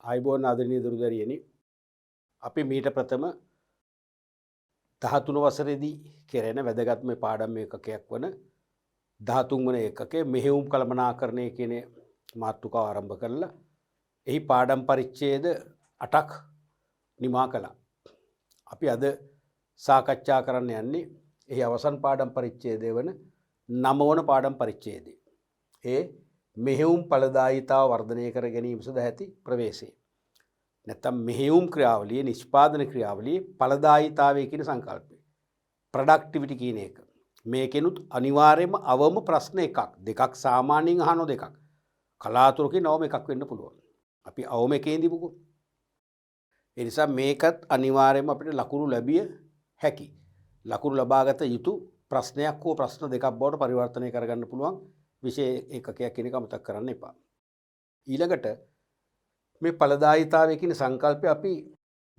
ආයිබෝන් ආදරණීය දුරුදරියනි අපි මීට ප්‍රථම 13 වසරේදී කෙරෙන වැදගත්ම පාඩම් ඒකකයක් වන 13 වන ඒකකයේ මෙහෙයුම් කළමනාකරණය කියන මාතෘකාව ආරම්භ කළා. එහි පාඩම් පරිච්ඡේද 8ක් නිමා කළා. අපි අද සාකච්ඡා කරන්න යන්නේ එහි අවසන් පාඩම් පරිච්ඡේදය වන 9 වන පාඩම් පරිච්ඡේදය. ඒ මෙහෙයුම් ඵලදායීතාව වර්ධනය කර ගැනීම සඳහා ඇති ප්‍රවේශය. නැත්නම් මෙහෙයුම් ක්‍රියාවලියේ නිෂ්පාදන ක්‍රියාවලියේ ඵලදායීතාවය කියන සංකල්පය. ප්‍රොඩක්ටිවිටි කියන එක. මේකෙනුත් අනිවාර්යයෙන්ම අවම ප්‍රශ්න එකක්. දෙකක් සාමාන්‍යයෙන් අහන දෙකක්. කලාතුරකින් අවම එකක් වෙන්න පුළුවන්. අපි අවම එකේ ඉඳිමුකෝ. ඒ නිසා මේකත් අනිවාර්යයෙන්ම අපිට ලකුණු ලැබිය හැකි. ලකුණු ලබාගත යුතු ප්‍රශ්නයක් හෝ ප්‍රශ්න දෙකක් බවට පරිවර්තනය කරගන්න පුළුවන් විෂය ඒකකයක් කියන එක අමතක කරන්න එපා. ඊළඟට මේ ඵලදායීතාවය කියන සංකල්පය අපි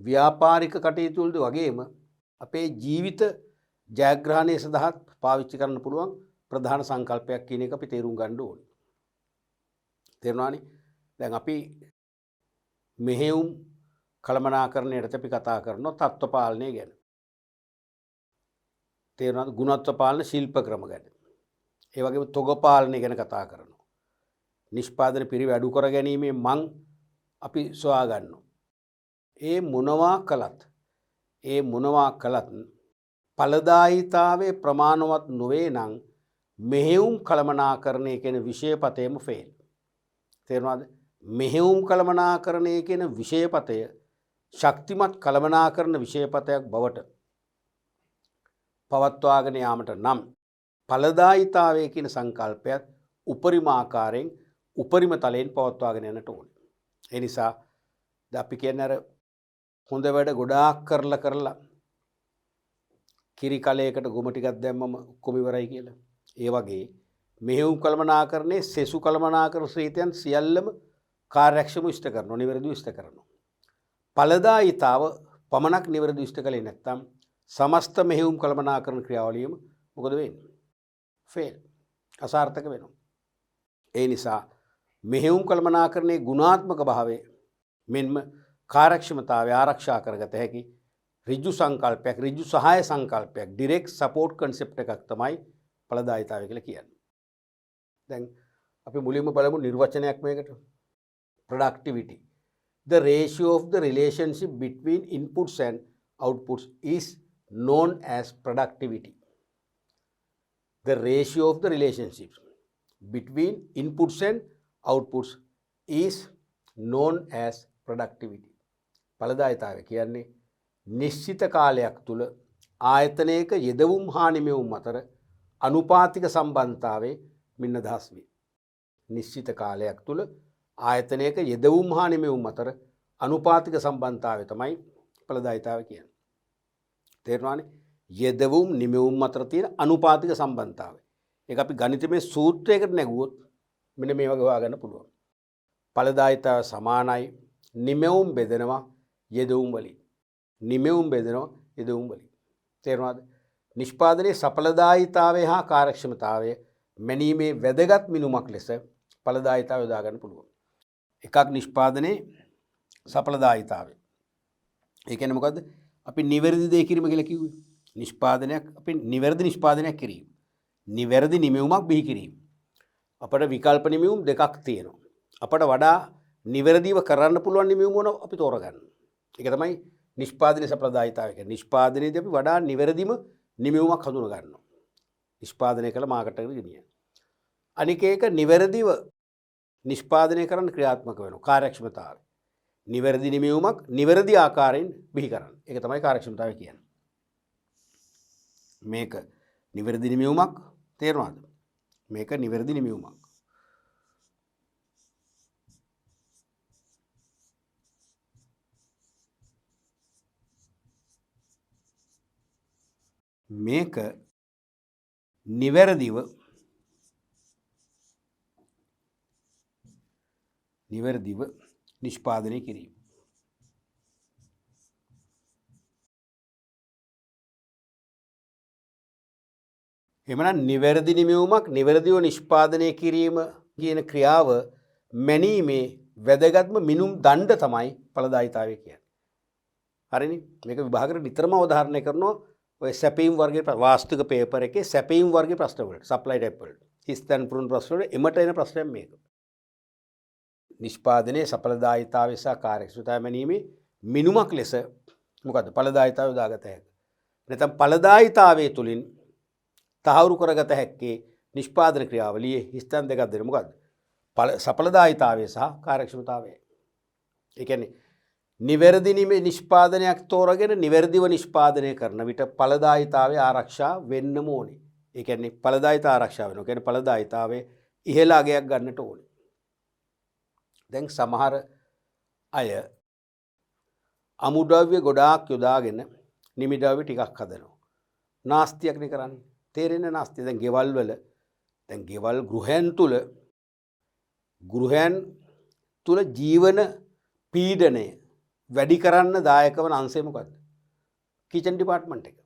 ව්‍යාපාරික කටයුතු වලදී වගේම අපේ ජීවිත ජයග්‍රහණය සඳහා පාවිච්චි කරන්න පුළුවන් ප්‍රධාන සංකල්පයක් කියන එක අපි තේරුම් ගන්න ඕනේ. තේරුණානේ? දැන් අපි මෙහෙයුම් කළමනාකරණයට අපි කතා කරනවා තත්ත්ව පාලනය ගැන. තේරුණාද? ගුණත්ව පාලන ශිල්ප ක්‍රම ගැන. ඒ වගේම තොග පාලනය ගැන කතා කරනවා. නිෂ්පාදන පිරිවැය අඩු කර ගැනීමේ මං අපි සොයා ගන්නවා. ඒ මොනවා කළත් ඵලදායීතාවයේ ප්‍රමාණවත් නොවේ නම් මෙහෙයුම් කළමනාකරණය කියන විෂයපතයම ෆේල්. තේරුණාද? මෙහෙයුම් කළමනාකරණය කියන විෂයපතය ශක්තිමත් කළමනාකරණ විෂයපතයක් බවට පවත්වාගෙන යාමට නම් ඵලදායීතාවය කියන සංකල්පයත් උපරිම ආකාරයෙන් උපරිම තලයෙන් පවත්වාගෙන යන්නට ඕනේ. ඒ නිසා අපි කියන්නේ අර හොඳ වැඩ ගොඩාක් කරලා කිරි කලයකට ගොම ටිකක් දැම්මම ඔක්කොම ඉවරයි කියලා. ඒ වගේ මෙහෙයුම් කළමනාකරණයේ සෙසු කළමනාකරණ ශ්‍රීතයන් සියල්ලම කාර්යක්ෂමව ඉෂ්ට කරනවා, නිවැරදිව ඉෂ්ට කරනවා. ඵලදායීතාව පමණක් නිවැරදිව ඉෂ්ට කළේ නැත්නම් සමස්ත මෙහෙයුම් කළමනාකරණ ක්‍රියාවලියම මොකද වෙන්නේ? ෆේල්. අසාර්ථක වෙනවා. ඒ නිසා මෙහෙයුම් කළමනාකරණයේ ගුණාත්මක භාවය මෙන්ම කාර්යක්ෂමතාවය ආරක්ෂා කරගත හැකි ඍජු සංකල්පයක්, ඍජු සහාය සංකල්පයක්, ඩිරෙක්ට් සපෝට් කන්සෙප්ට් එකක් තමයි ඵලදායීතාවය කියලා කියන්නේ. දැන් අපි මුලින්ම බලමු නිර්වචනයක් මේකට. productivity. The ratio of the relationship between inputs and outputs is known as productivity. The ratio of the relationships between inputs and outputs is known as productivity. ඵලදායීතාවය කියන්නේ නිශ්චිත කාලයක් තුල ආයතනයක යෙදවුම් හා නිමවුම් අතර අනුපාතික සම්බන්ධතාවයේ මින් අදහස් වේ. නිශ්චිත කාලයක් තුල ආයතනයක යෙදවුම් හා නිමවුම් අතර අනුපාතික සම්බන්ධතාවය තමයි ඵලදායීතාවය කියන්නේ. තේරුණානේ? යෙදවුම් නිමවුම් අතර තියෙන අනුපාතික සම්බන්ධතාවය. ඒක අපි ගණිතමය සූත්‍රයකට නැගුවොත් මෙන්න මේ වගේ හොයාගන්න පුළුවන්. ඵලදායීතාවය සමානයි නිමවුම් බෙදෙනවා යෙදවුම් වලින්. නිමවුම් බෙදෙනවා යෙදවුම් වලින්. තේරුණාද? නිෂ්පාදනයේ සඵලදායීතාවය හා කාර්යක්ෂමතාවය මැනීමේ වැදගත් මිනුමක් ලෙස ඵලදායීතාවය යොදා ගන්න පුළුවන්. එකක් නිෂ්පාදනයේ සඵලදායීතාවය. ඒ කියන්නේ මොකද්ද? අපි නිවැරදි දේ කිරීම කියලා කිව්වේ. නිෂ්පාදනයක් අපි නිවැරදි නිෂ්පාදනයක් කිරීම. නිවැරදි නිමවුමක් බිහි කිරීම. අපට විකල්ප නිමවුම් දෙකක් තියෙනවා. අපට වඩා නිවැරදිව කරන්න පුළුවන් නිමවුම මොන අපි තෝරගන්න. ඒක තමයි නිෂ්පාදනයේ සඵලදායීතාවය කියන්නේ. නිෂ්පාදනයේදී අපි වඩා නිවැරදිම නිමවුමක් හඳුනා ගන්නවා. නිෂ්පාදනය කළ මාකට් එකට ගෙනියන්න. අනික ඒක නිවැරදිව නිෂ්පාදනය කරන්න ක්‍රියාත්මක වෙනවා. කාර්යක්ෂමතාවය. නිවැරදි නිමවුමක් නිවැරදි ආකාරයෙන් බිහි කරන්න. ඒක තමයි කාර්යක්ෂමතාවය කියන්නේ. මේක නිවැරදි නිමවුමක්. තේරුණාද? මේක නිවැරදි නිමවුමක්. මේක නිවැරදිව නිෂ්පාදනය කිරීම. එමනම් නිවැරදි නිමවුමක් නිවැරදිව නිෂ්පාදනය කිරීම කියන ක්‍රියාව මැනීමේ වැදගත්ම මිනුම් දණ්ඩ තමයි ඵලදායීතාවය කියන්නේ. හරිනේ? මේක විභාගයට නිතරම අවධාරණය කරනවා ඔය සැපීම් වර්ගයේ වාස්තුක පේපර් එකේ සැපීම් වර්ගයේ ප්‍රශ්න වලට සප්ලයි ටයිප් වලට. හිස්තැන් පුරුණු ප්‍රශ්න වලට එමට එන ප්‍රශ්නයක් මේක. නිෂ්පාදනයේ සඵලදායීතාවය සහ කාර්යක්ෂමතාවය මැනීමේ මිනුමක් ලෙස මොකද්ද ඵලදායීතාවය දාගත හැකියි. නැත්නම් ඵලදායීතාවය තුලින් තහවුරු කරගත හැක්කේ නිෂ්පාදන ක්‍රියාවලියේ හිස්තැන් දෙකක් දෙන මොකද්ද? සඵලදායීතාවය සහ කාර්යක්ෂමතාවය. ඒ කියන්නේ නිවැරදි නිෂ්පාදනයක් තෝරගෙන නිවැරදිව නිෂ්පාදනය කරන විට ඵලදායීතාවය ආරක්ෂා වෙන්නම ඕනේ. ඒ කියන්නේ ඵලදායීතාව ආරක්ෂා වෙනවා. කියන්නේ ඵලදායීතාවය ඉහළ අගයක් ගන්නට ඕනේ. දැන් සමහර අය අමුද්‍රව්‍ය ගොඩාක් යොදාගෙන නිමිද්‍රව්‍ය ටිකක් හදනවා. නාස්තියක්නේ කරන්නේ. තේරෙන්නේ නාස්තිය. දැන් ගෙවල් වල දැන් ගෙවල් ගෘහයන් තුල ජීවන පීඩනය වැඩි කරන්න දායක වන අංශය මොකද්ද? කිචන් ඩිපාර්ට්මන්ට් එක.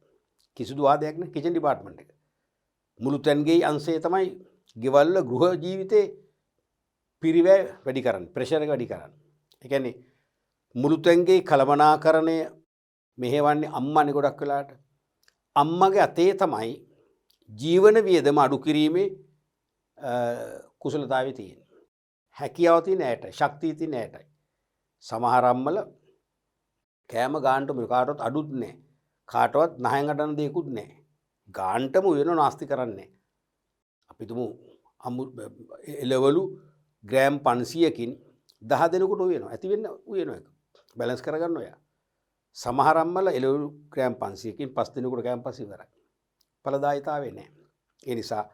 කිසිදු වාදයක් නැහැ කිචන් ඩිපාර්ට්මන්ට් එක. මුළු තැන්ගේ අංශය තමයි ගෙවල් වල ගෘහ ජීවිතේ පිරිවැය වැඩි කරන්නේ, ප්‍රෙෂර් එක වැඩි කරන්නේ. ඒ කියන්නේ මුළු තැන්ගේ කළමනාකරණය මෙහෙවන්නේ අම්මානේ ගොඩක් වෙලාට. අම්මගේ අතේ තමයි ජීවන වියදම අඩු කිරීමේ කුසලතාවය තියෙන්නේ. හැකියාව තියෙන ඇයටයි, ශක්තිය තියෙන ඇයටයි. සමහර අම්මල කෑම ගාන්නට මේ කාටවත් අඩුත් නැහැ. කාටවත් නහයෙන් අඩන දෙයක්වත් නැහැ. ගාන්නටම වෙන නාස්ති කරන්නේ. අපි තුමු එළවලු ග්‍රෑම් 500කින් 10 දෙනෙකුට වෙනවා. ඇති වෙන්න වෙනවා එක. බැලන්ස් කරගන්න ඔයා. සමහර අම්මල එළවලු ග්‍රෑම් 500කින් 5 දෙනෙකුට කෑම පස්සේ ඉවරයි. ඵලදායීතාවය නැහැ. ඒ නිසා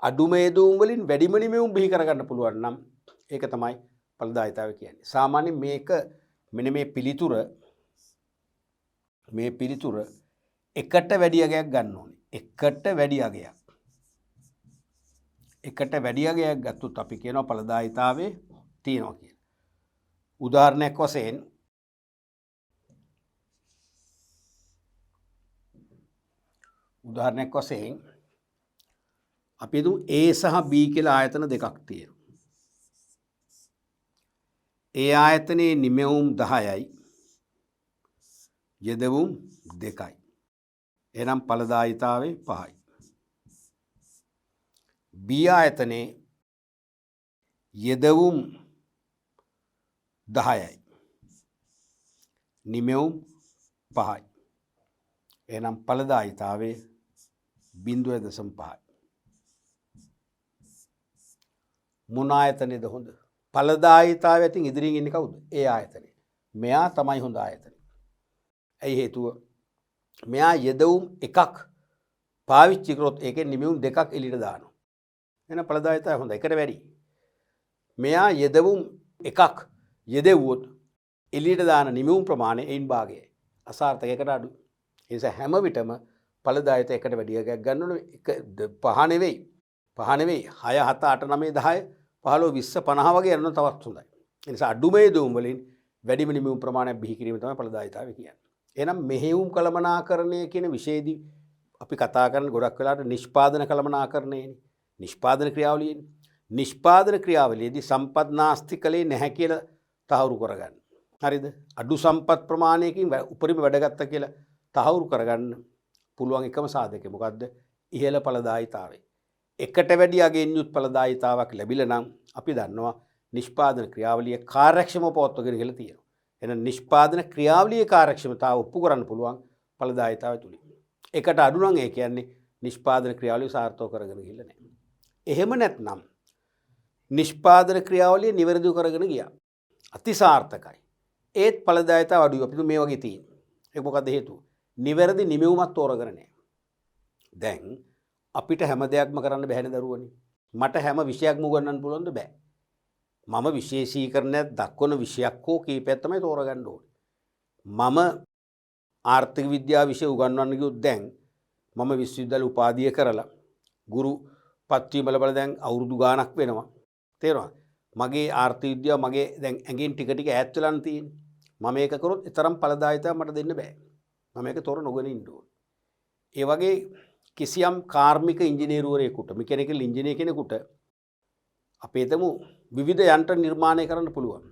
අඩුම යෙදුම් වලින් වැඩිම නිමෙවුම් බිහි කරගන්න පුළුවන් නම් ඒක තමයි ඵලදායීතාවය කියන්නේ. සාමාන්‍යයෙන් මේක මෙන්න මේ පිළිතුර එකට වැඩි අගයක් ගන්න ඕනේ. එකට වැඩි අගයක්. එකට වැඩි අගයක් ගත්තොත් අපි කියනවා ඵලදායීතාවය තියෙනවා කියලා. උදාහරණයක් වශයෙන් අපි හිතමු A සහ B කියලා ආයතන දෙකක් තියෙනවා. ඒ ආයතනයේ නිමෙවුම් 10යි යෙදවුම් 2යි. එහෙනම් ඵලදායීතාවය 5යි. B ආයතනයේ යෙදවුම් 10යි. නිමෙවුම් 5යි. එහෙනම් ඵලදායීතාවය 0.5යි. මොන ආයතනයේද හොඳ? ඵලදායීතාවය අතින් ඉදිරියෙන් ඉන්නේ කවුද? ඒ ආයතනය. මෙයා තමයි හොඳ ආයතනය. ඇයි හේතුව? මෙයා යෙදවුම් එකක් පාවිච්චි කරොත් ඒකේ නිමෙවුම් දෙකක් එළියට දානවා. එහෙනම් ඵලදායීතාවය හොඳයි. එකට වැඩි. මෙයා යෙදවුම් එකක් යෙදෙව්වොත් එළියට දාන නිමෙවුම් ප්‍රමාණය එයින් භාගයයි. අසාර්ථකයකට අඩුයි. ඒ නිසා හැම විටම ඵලදායීතාවය එකට වැඩි එකක් ගන්න ඕනේ. 5 නෙවෙයි. 6 7 8 9 10 15 20 50 වගේ යනවා තවත් හොඳයි. ඒ නිසා අඩුම යෙදවුම් වලින් වැඩිම නිමෙවුම් ප්‍රමාණයක් බිහි කිරීම තමයි ඵලදායීතාවය කියන්නේ. එහෙනම් මෙහෙයුම් කළමනාකරණය කියන විෂයේදී අපි කතා කරන ගොඩක් වෙලාවට නිෂ්පාදන කළමනාකරණයනේ. නිෂ්පාදන ක්‍රියාවලියනේ. නිෂ්පාදන ක්‍රියාවලියේදී සම්පත් නාස්ති කලේ නැහැ කියලා තහවුරු කරගන්න. හරිද? අඩු සම්පත් ප්‍රමාණයකින් උපරිම වැඩ ගත්තා කියලා තහවුරු කරගන්න පුළුවන් එකම සාධකය මොකද්ද? ඉහළ ඵලදායීතාවය. එකට වැඩි අගෙන් යුත් ඵලදායීතාවක් ලැබිලා නම් අපි දන්නවා නිෂ්පාදන ක්‍රියාවලිය කාර්යක්ෂමව පවත්වාගෙන ගිහලා තියෙනවා. එහෙනම් නිෂ්පාදන ක්‍රියාවලියේ කාර්යක්ෂමතාව ඔප්පු කරන්න පුළුවන් ඵලදායීතාවය තුලින්. එකට අඩු නම් ඒ කියන්නේ නිෂ්පාදන ක්‍රියාවලිය සාර්ථක කරගෙන ගිහලා නැහැ. එහෙම නැත්නම් නිෂ්පාදන ක්‍රියාවලිය නිවැරදිව කරගෙන ගියා. අතිසාර්ථකයි. ඒත් ඵලදායීතාව අඩුයි. අපි මේ වගේ තියෙන්නේ. ඒක මොකද්ද හේතුව? නිවැරදි නිමෙවුමක් තෝරගෙන නැහැ. දැන් අපිට හැම දෙයක්ම කරන්න බැහැනේ දරුවනේ. මට හැම විෂයක්ම උගන්වන්න පුළුවන්ද? බෑ. මම විශේෂීකරණයක් දක්වන විෂයක් හෝ කීපයක් තමයි තෝරගන්න ඕනේ. මම ආර්ථික විද්‍යාව විෂය උගන්වන්න ගියොත් දැන් මම විශ්වවිද්‍යාල උපාධිය කරලා ගුරු පත්වීම ලැබලා දැන් අවුරුදු ගාණක් වෙනවා. තේරෙනවද? මගේ ආර්ථික විද්‍යාව මගේ දැන් ඇඟෙන් ටික ටික ඈත් වෙලා තියෙන්නේ. මම මේක කරොත් තරම් ඵලදායීතාව මට දෙන්න බෑ. මම මේක තෝර නොගෙන ඉන්න ඕනේ. ඒ වගේ කිසියම් කාර්මික ඉංජිනේරුවරයෙකුට මෙකැනිකල් ඉංජිනේර කෙනෙකුට අපේ තමු විවිධ යන්ත්‍ර නිර්මාණය කරන්න පුළුවන්.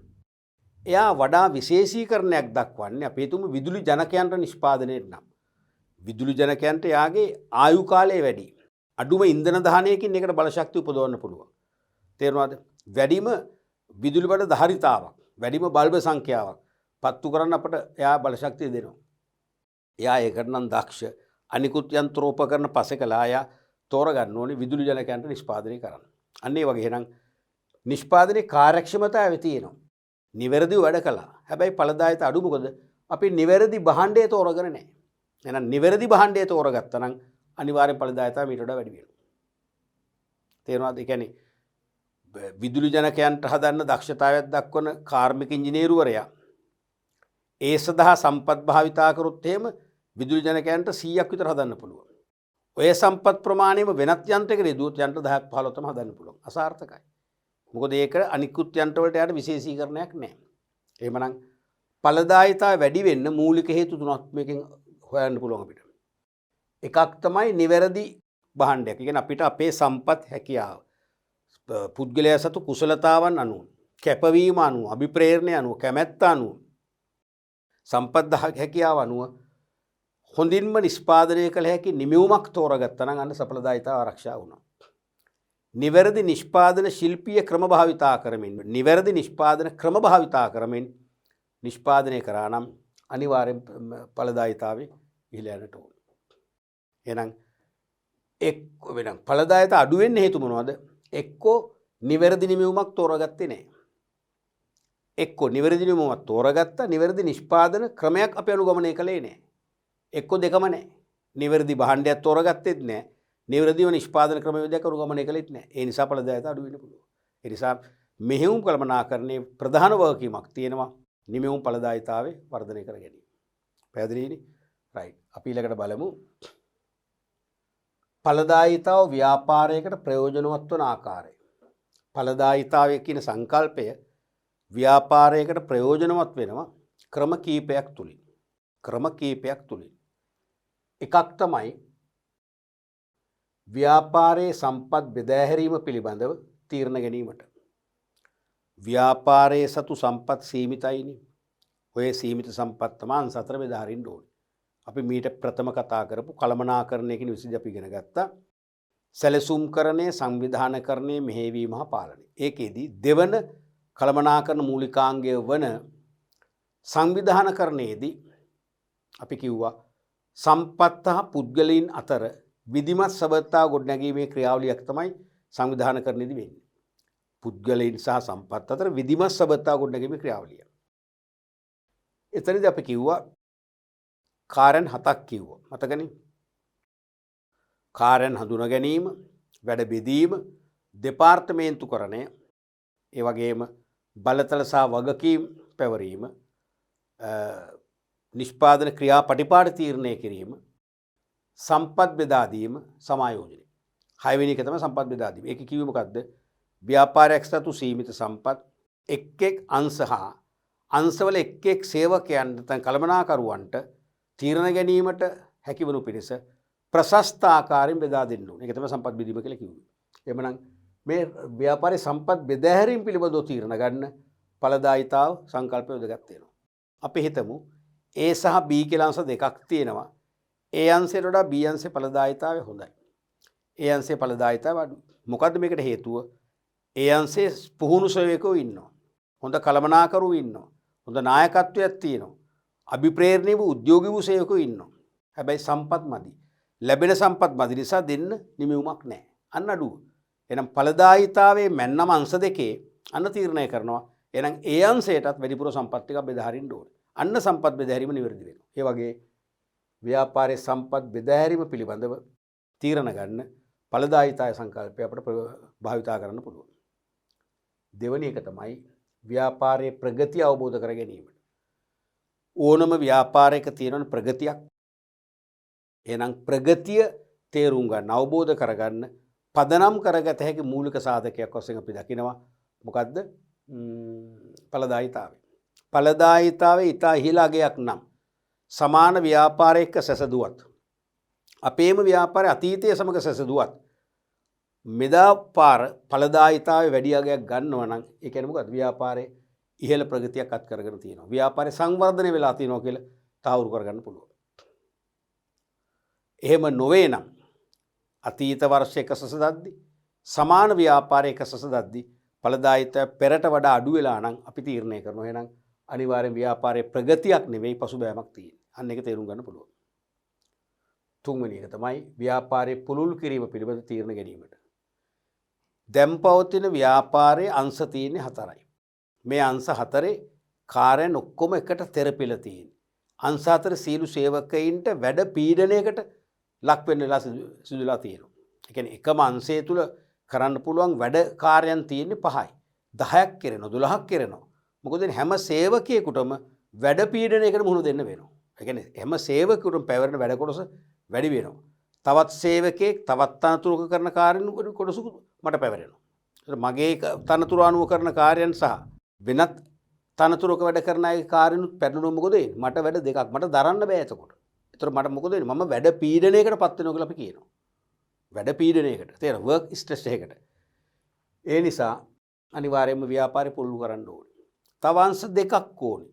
එයා වඩා විශේෂීකරණයක් දක්වන්නේ අපේ තුම විදුලි ජනකයන්ට නිෂ්පාදනයට නම්. විදුලි ජනකයන්ට යාගේ ආයු කාලය වැඩි. අඩුම ඉන්ධන දහනයකින් එකට බලශක්තිය උපදවන්න පුළුවන්. තේරුණාද? වැඩිම විදුලි බඩ ධාරිතාවක්, වැඩිම බල්බ සංඛ්‍යාවක් පත්තු කරන්න අපට එයා බලශක්තිය දෙනවා. එයා ඒකට නම් දක්ෂ. අනිකුත් යන්ත්‍රෝපකරණ පසෙකලා එයා තෝරගන්න ඕනේ විදුලි ජනකයන්ට නිෂ්පාදනය කරන්න. අන්න ඒ වගේ එහෙනම් නිෂ්පාදනයේ කාර්යක්ෂමතාවය තියෙනවා. නිවැරදිව වැඩ කළා. හැබැයි ඵලදායීත අඩු මොකද? අපි නිවැරදි භාණ්ඩය තෝරගෙන නැහැ. එහෙනම් නිවැරදි භාණ්ඩය තෝරගත්තා නම් අනිවාර්යෙන් ඵලදායීතාව මීට වඩා වැඩි වෙනවා. තේරුණාද? ඒ කියන්නේ විදුලි ජනකයන්ට හදන්න දක්ෂතාවයක් දක්වන කාර්මික ඉංජිනේරුවරයා ඒ සඳහා සම්පත් භාවිතා කරොත් එහෙම විදුලි ජනකයන්ට 100ක් විතර හදන්න පුළුවන්. ඔය සම්පත් ප්‍රමාණයම වෙනත් යන්ත්‍රයකට යෙදුවොත් යන්ත්‍ර 10ක් 15ක්ම හදන්න පුළුවන්. අසාර්ථකයි. මොකද ඒක අනිකුත් යන්ත්‍ර වලට යට විශේෂීකරණයක් නැහැ. එහෙමනම් ඵලදායීතාවය වැඩි වෙන්න මූලික හේතු තුනක් මේකෙන් හොයන්න පුළුවන් අපිට. එකක් තමයි නිවැරදි භාණ්ඩයක්. ඒ කියන්නේ අපිට අපේ සම්පත් හැකියාව පුද්ගලයා සතු කුසලතාවන් අනුව, කැපවීම අනුව, අභිප්‍රේරණය අනුව, කැමැත්ත අනුව, සම්පත් හැකියාව අනුව හොඳින්ම නිෂ්පාදනය කළ හැකි නිමවුමක් තෝරගත්තා නම් අන්න සඵලදායීතාව ආරක්ෂා වුණා. නිවැරදි නිෂ්පාදන ශිල්පීය ක්‍රම භාවිතා කරමින්, නිවැරදි නිෂ්පාදන ක්‍රම භාවිතා කරමින් නිෂ්පාදනය කරා නම් අනිවාර්යෙන් ඵලදායීතාවය ඉහළ යන්නට ඕන. එහෙනම් වෙනම් ඵලදායීතාව අඩු වෙන්න හේතු මොනවද? එක්කෝ නිවැරදි නිමවුමක් තෝරගත්තේ නැහැ. එක්කෝ නිවැරදි නිමවුමක් තෝරගත්තා, නිවැරදි නිෂ්පාදන ක්‍රමයක් අපි අනුගමනය කළේ නැහැ. එක්කෝ දෙකම නැහැ. නිවැරදි භාණ්ඩයක් තෝරගත්තෙත් නැහැ. නිවැරදිව නිෂ්පාදන ක්‍රමවේදයක් අනුගමනය කළෙත් නැහැ. ඒ නිසා ඵලදායීතාව අඩු වෙන්න පුළුවන්. ඒ නිසා මෙහෙයුම් කළමනාකරණයේ ප්‍රධාන වගකීමක් තියෙනවා නිමෙවුම් ඵලදායීතාවය වර්ධනය කර ගැනීම. පැහැදිලිනේ? රයිට්. අපි ඊළඟට බලමු ඵලදායීතාව ව්‍යාපාරයකට ප්‍රයෝජනවත් වන ආකාරය. ඵලදායීතාවය කියන සංකල්පය ව්‍යාපාරයකට ප්‍රයෝජනවත් වෙනවා ක්‍රම කීපයක් තුලින්. ක්‍රම කීපයක් තුලින්. එකක් තමයි ව්‍යාපාරයේ සම්පත් බෙදා හැරීම පිළිබඳව තීරණ ගැනීමට. ව්‍යාපාරයේ සතු සම්පත් සීමිතයිනේ. ඔය සීමිත සම්පත් තමයි අංශ 4 බෙදා හරින්න ඕනේ. අපි මීට ප්‍රථම කතා කරපු කළමනාකරණය කියන විසඳ අපි ඉගෙන ගත්තා. සැලසුම්කරණය, සංවිධානකරණය, මෙහෙයවීම හා පාලනය. ඒකෙදි දෙවන කළමනාකරණ මූලිකාංගය වන සංවිධානකරණයේදී අපි කිව්වා සම්පත් හා පුද්ගලයන් අතර විධිමත් සබඳතාව ගොඩනැගීමේ ක්‍රියාවලියක් තමයි සංවිධානකරණයේදී වෙන්නේ. පුද්ගලයන් සහ සම්පත් අතර විධිමත් සබඳතාව ගොඩනැගීමේ ක්‍රියාවලිය. එතනදී අපි කිව්වා කාර්යයන් 7ක් කිව්වා. මතකනේ? කාර්යයන් හඳුනා ගැනීම, වැඩ බෙදීම, දෙපාර්තමේන්තුකරණය, ඒ වගේම බලතල සහ වගකීම් පැවරීම, නිෂ්පාදන ක්‍රියා පටිපාට තීරණය කිරීම, සම්පත් බෙදා දීම, සමායෝජනය. 6 වෙනි එක තමයි සම්පත් බෙදා දීම. ඒක කිව්වේ මොකද්ද? ව්‍යාපාරයක් සතු සීමිත සම්පත් එක් අංශ හා අංශවල එක් සේවකයන් නැත්නම් කළමනාකරුවන්ට තීරණ ගැනීමට හැකිවනු පිණිස ප්‍රශස්ත ආකාරයෙන් බෙදා දෙන්න ඕනේ. ඒක තමයි සම්පත් බෙදීම කියලා කිව්වේ. එhmenan මේ ව්‍යාපාරයේ සම්පත් බෙදා හැරීම පිළිබඳව තීරණ ගන්න ඵලදායීතාව සංකල්පය උදගත් වෙනවා. අපි හිතමු A සහ B කියලා අංශ දෙකක් තියෙනවා. A අංශයට වඩා B අංශයේ ඵලදායීතාවය හොඳයි. A අංශයේ ඵලදායීතාවය අඩුයි. මොකද්ද මේකට හේතුව? A අංශයේ පුහුණු සේවකයෝ ඉන්නවා. හොඳ කළමනාකරුවෝ ඉන්නවා. හොඳ නායකත්වයක් තියෙනවා. අභිප්‍රේරණීය වූ උද්‍යෝගී වූ සේවකයෝ ඉන්නවා. හැබැයි සම්පත් මදි. ලැබෙන සම්පත් මදි නිසා දෙන්න නිමවුමක් නැහැ. අන්න අඩුව. එහෙනම් ඵලදායීතාවයේ මැන්නම අංශ දෙකේ අන්න තීරණය කරනවා. එහෙනම් ඒ අංශයටත් වැඩිපුර සම්පත් ටිකක් බෙදා හරින්න ඕනේ. අන්න සම්පත් බෙදා හැරීම නිවැරදි වෙනවා. ඒ වගේ ව්‍යාපාරයේ සම්පත් බෙදා හැරීම පිළිබඳව තීරණ ගන්න ඵලදායීතාවය සංකල්පය අපිට භාවිතා කරන්න පුළුවන්. දෙවෙනි එක තමයි ව්‍යාපාරයේ ප්‍රගතිය අවබෝධ කර ගැනීමට. ඕනම ව්‍යාපාරයක තියෙන ප්‍රගතියක්. එහෙනම් ප්‍රගතිය තේරුම් ගන්න, අවබෝධ කරගන්න පදනම් කරගත හැකි මූලික සාධකයක් වශයෙන් අපි දකිනවා. මොකද්ද? ඵලදායීතාවය. ඵලදායීතාවය ඊට ඉහළ අගයක් නම් සමාන ව්‍යාපාරයක සැසදුවත්, අපේම ව්‍යාපාරය අතීතයේ සමග සැසදුවත් මෙදා පාර ඵලදායීතාවය වැඩි අගයක් ගන්නවා නම් ඒ කියන්නේ මොකද්ද? ව්‍යාපාරේ ඉහළ ප්‍රගතියක් අත් කරගෙන තියෙනවා. ව්‍යාපාරය සංවර්ධනය වෙලා තියෙනවා කියලා තහවුරු කරගන්න පුළුවන්. එහෙම නොවේ නම් අතීත වර්ෂ එක සසදද්දි සමාන ව්‍යාපාරය එක සසදද්දි ඵලදායීත්වය පෙරට වඩා අඩු වෙලා නම් අපි තීරණය කරනවා එහෙනම් අනිවාර්යෙන් ව්‍යාපාරයේ ප්‍රගතියක් නෙවෙයි පසුබෑමක් තියෙන්නේ. අන්න ඒක තේරුම් ගන්න පුළුවන්. තුන්වෙනි එක තමයි ව්‍යාපාරයේ පුළුල් කිරීම පිළිබඳ තීරණ ගැනීමට. දැන් පවතින ව්‍යාපාරයේ අංශ තියෙන්නේ 4යි. මේ අංශ 4 කාර්යයන් ඔක්කොම එකට තෙරපිලා තියෙන්නේ. අංශ 4 සීළු සේවකයින්ට වැඩ පීඩනයකට ලක් වෙන්න වෙලා සිදුලා තියෙනවා. ඒ කියන්නේ එකම අංශය තුල කරන්න පුළුවන් වැඩ කාර්යයන් තියෙන්නේ 5යි. 10ක් කරනවා 12ක් කරනවා. මොකද හැම සේවකයෙකුටම වැඩ පීඩනයකට මුහුණ දෙන්න වෙනවා. ඒ කියන්නේ හැම සේවකයෙකුටම පැවරෙන වැඩ කොටස වැඩි වෙනවා. තවත් සේවකයෙක් තවත් තනතුරක කරන කාර්යන කොටසු මට පැවරෙනවා. මගේ තනතුර අනුව කරන කාර්යයන් සහ වෙනත් තනතුරක වැඩ කරන අය කාර්යනුත් පැටලුණොත් මොකද වෙන්නේ? මට වැඩ දෙකක් මට දරන්න බෑ එතකොට. ඒතර මට මොකද වෙන්නේ? මම වැඩ පීඩනයකට පත් වෙනවා කියලා අපි කියනවා. වැඩ පීඩනයකට. තේරෙනවද? වර්ක් ස්ට්‍රෙස් එකකට. ඒ නිසා අනිවාර්යයෙන්ම ව්‍යාපාරය පුළුල් කරන්න ඕනේ. තව අංශ දෙකක් ඕනේ.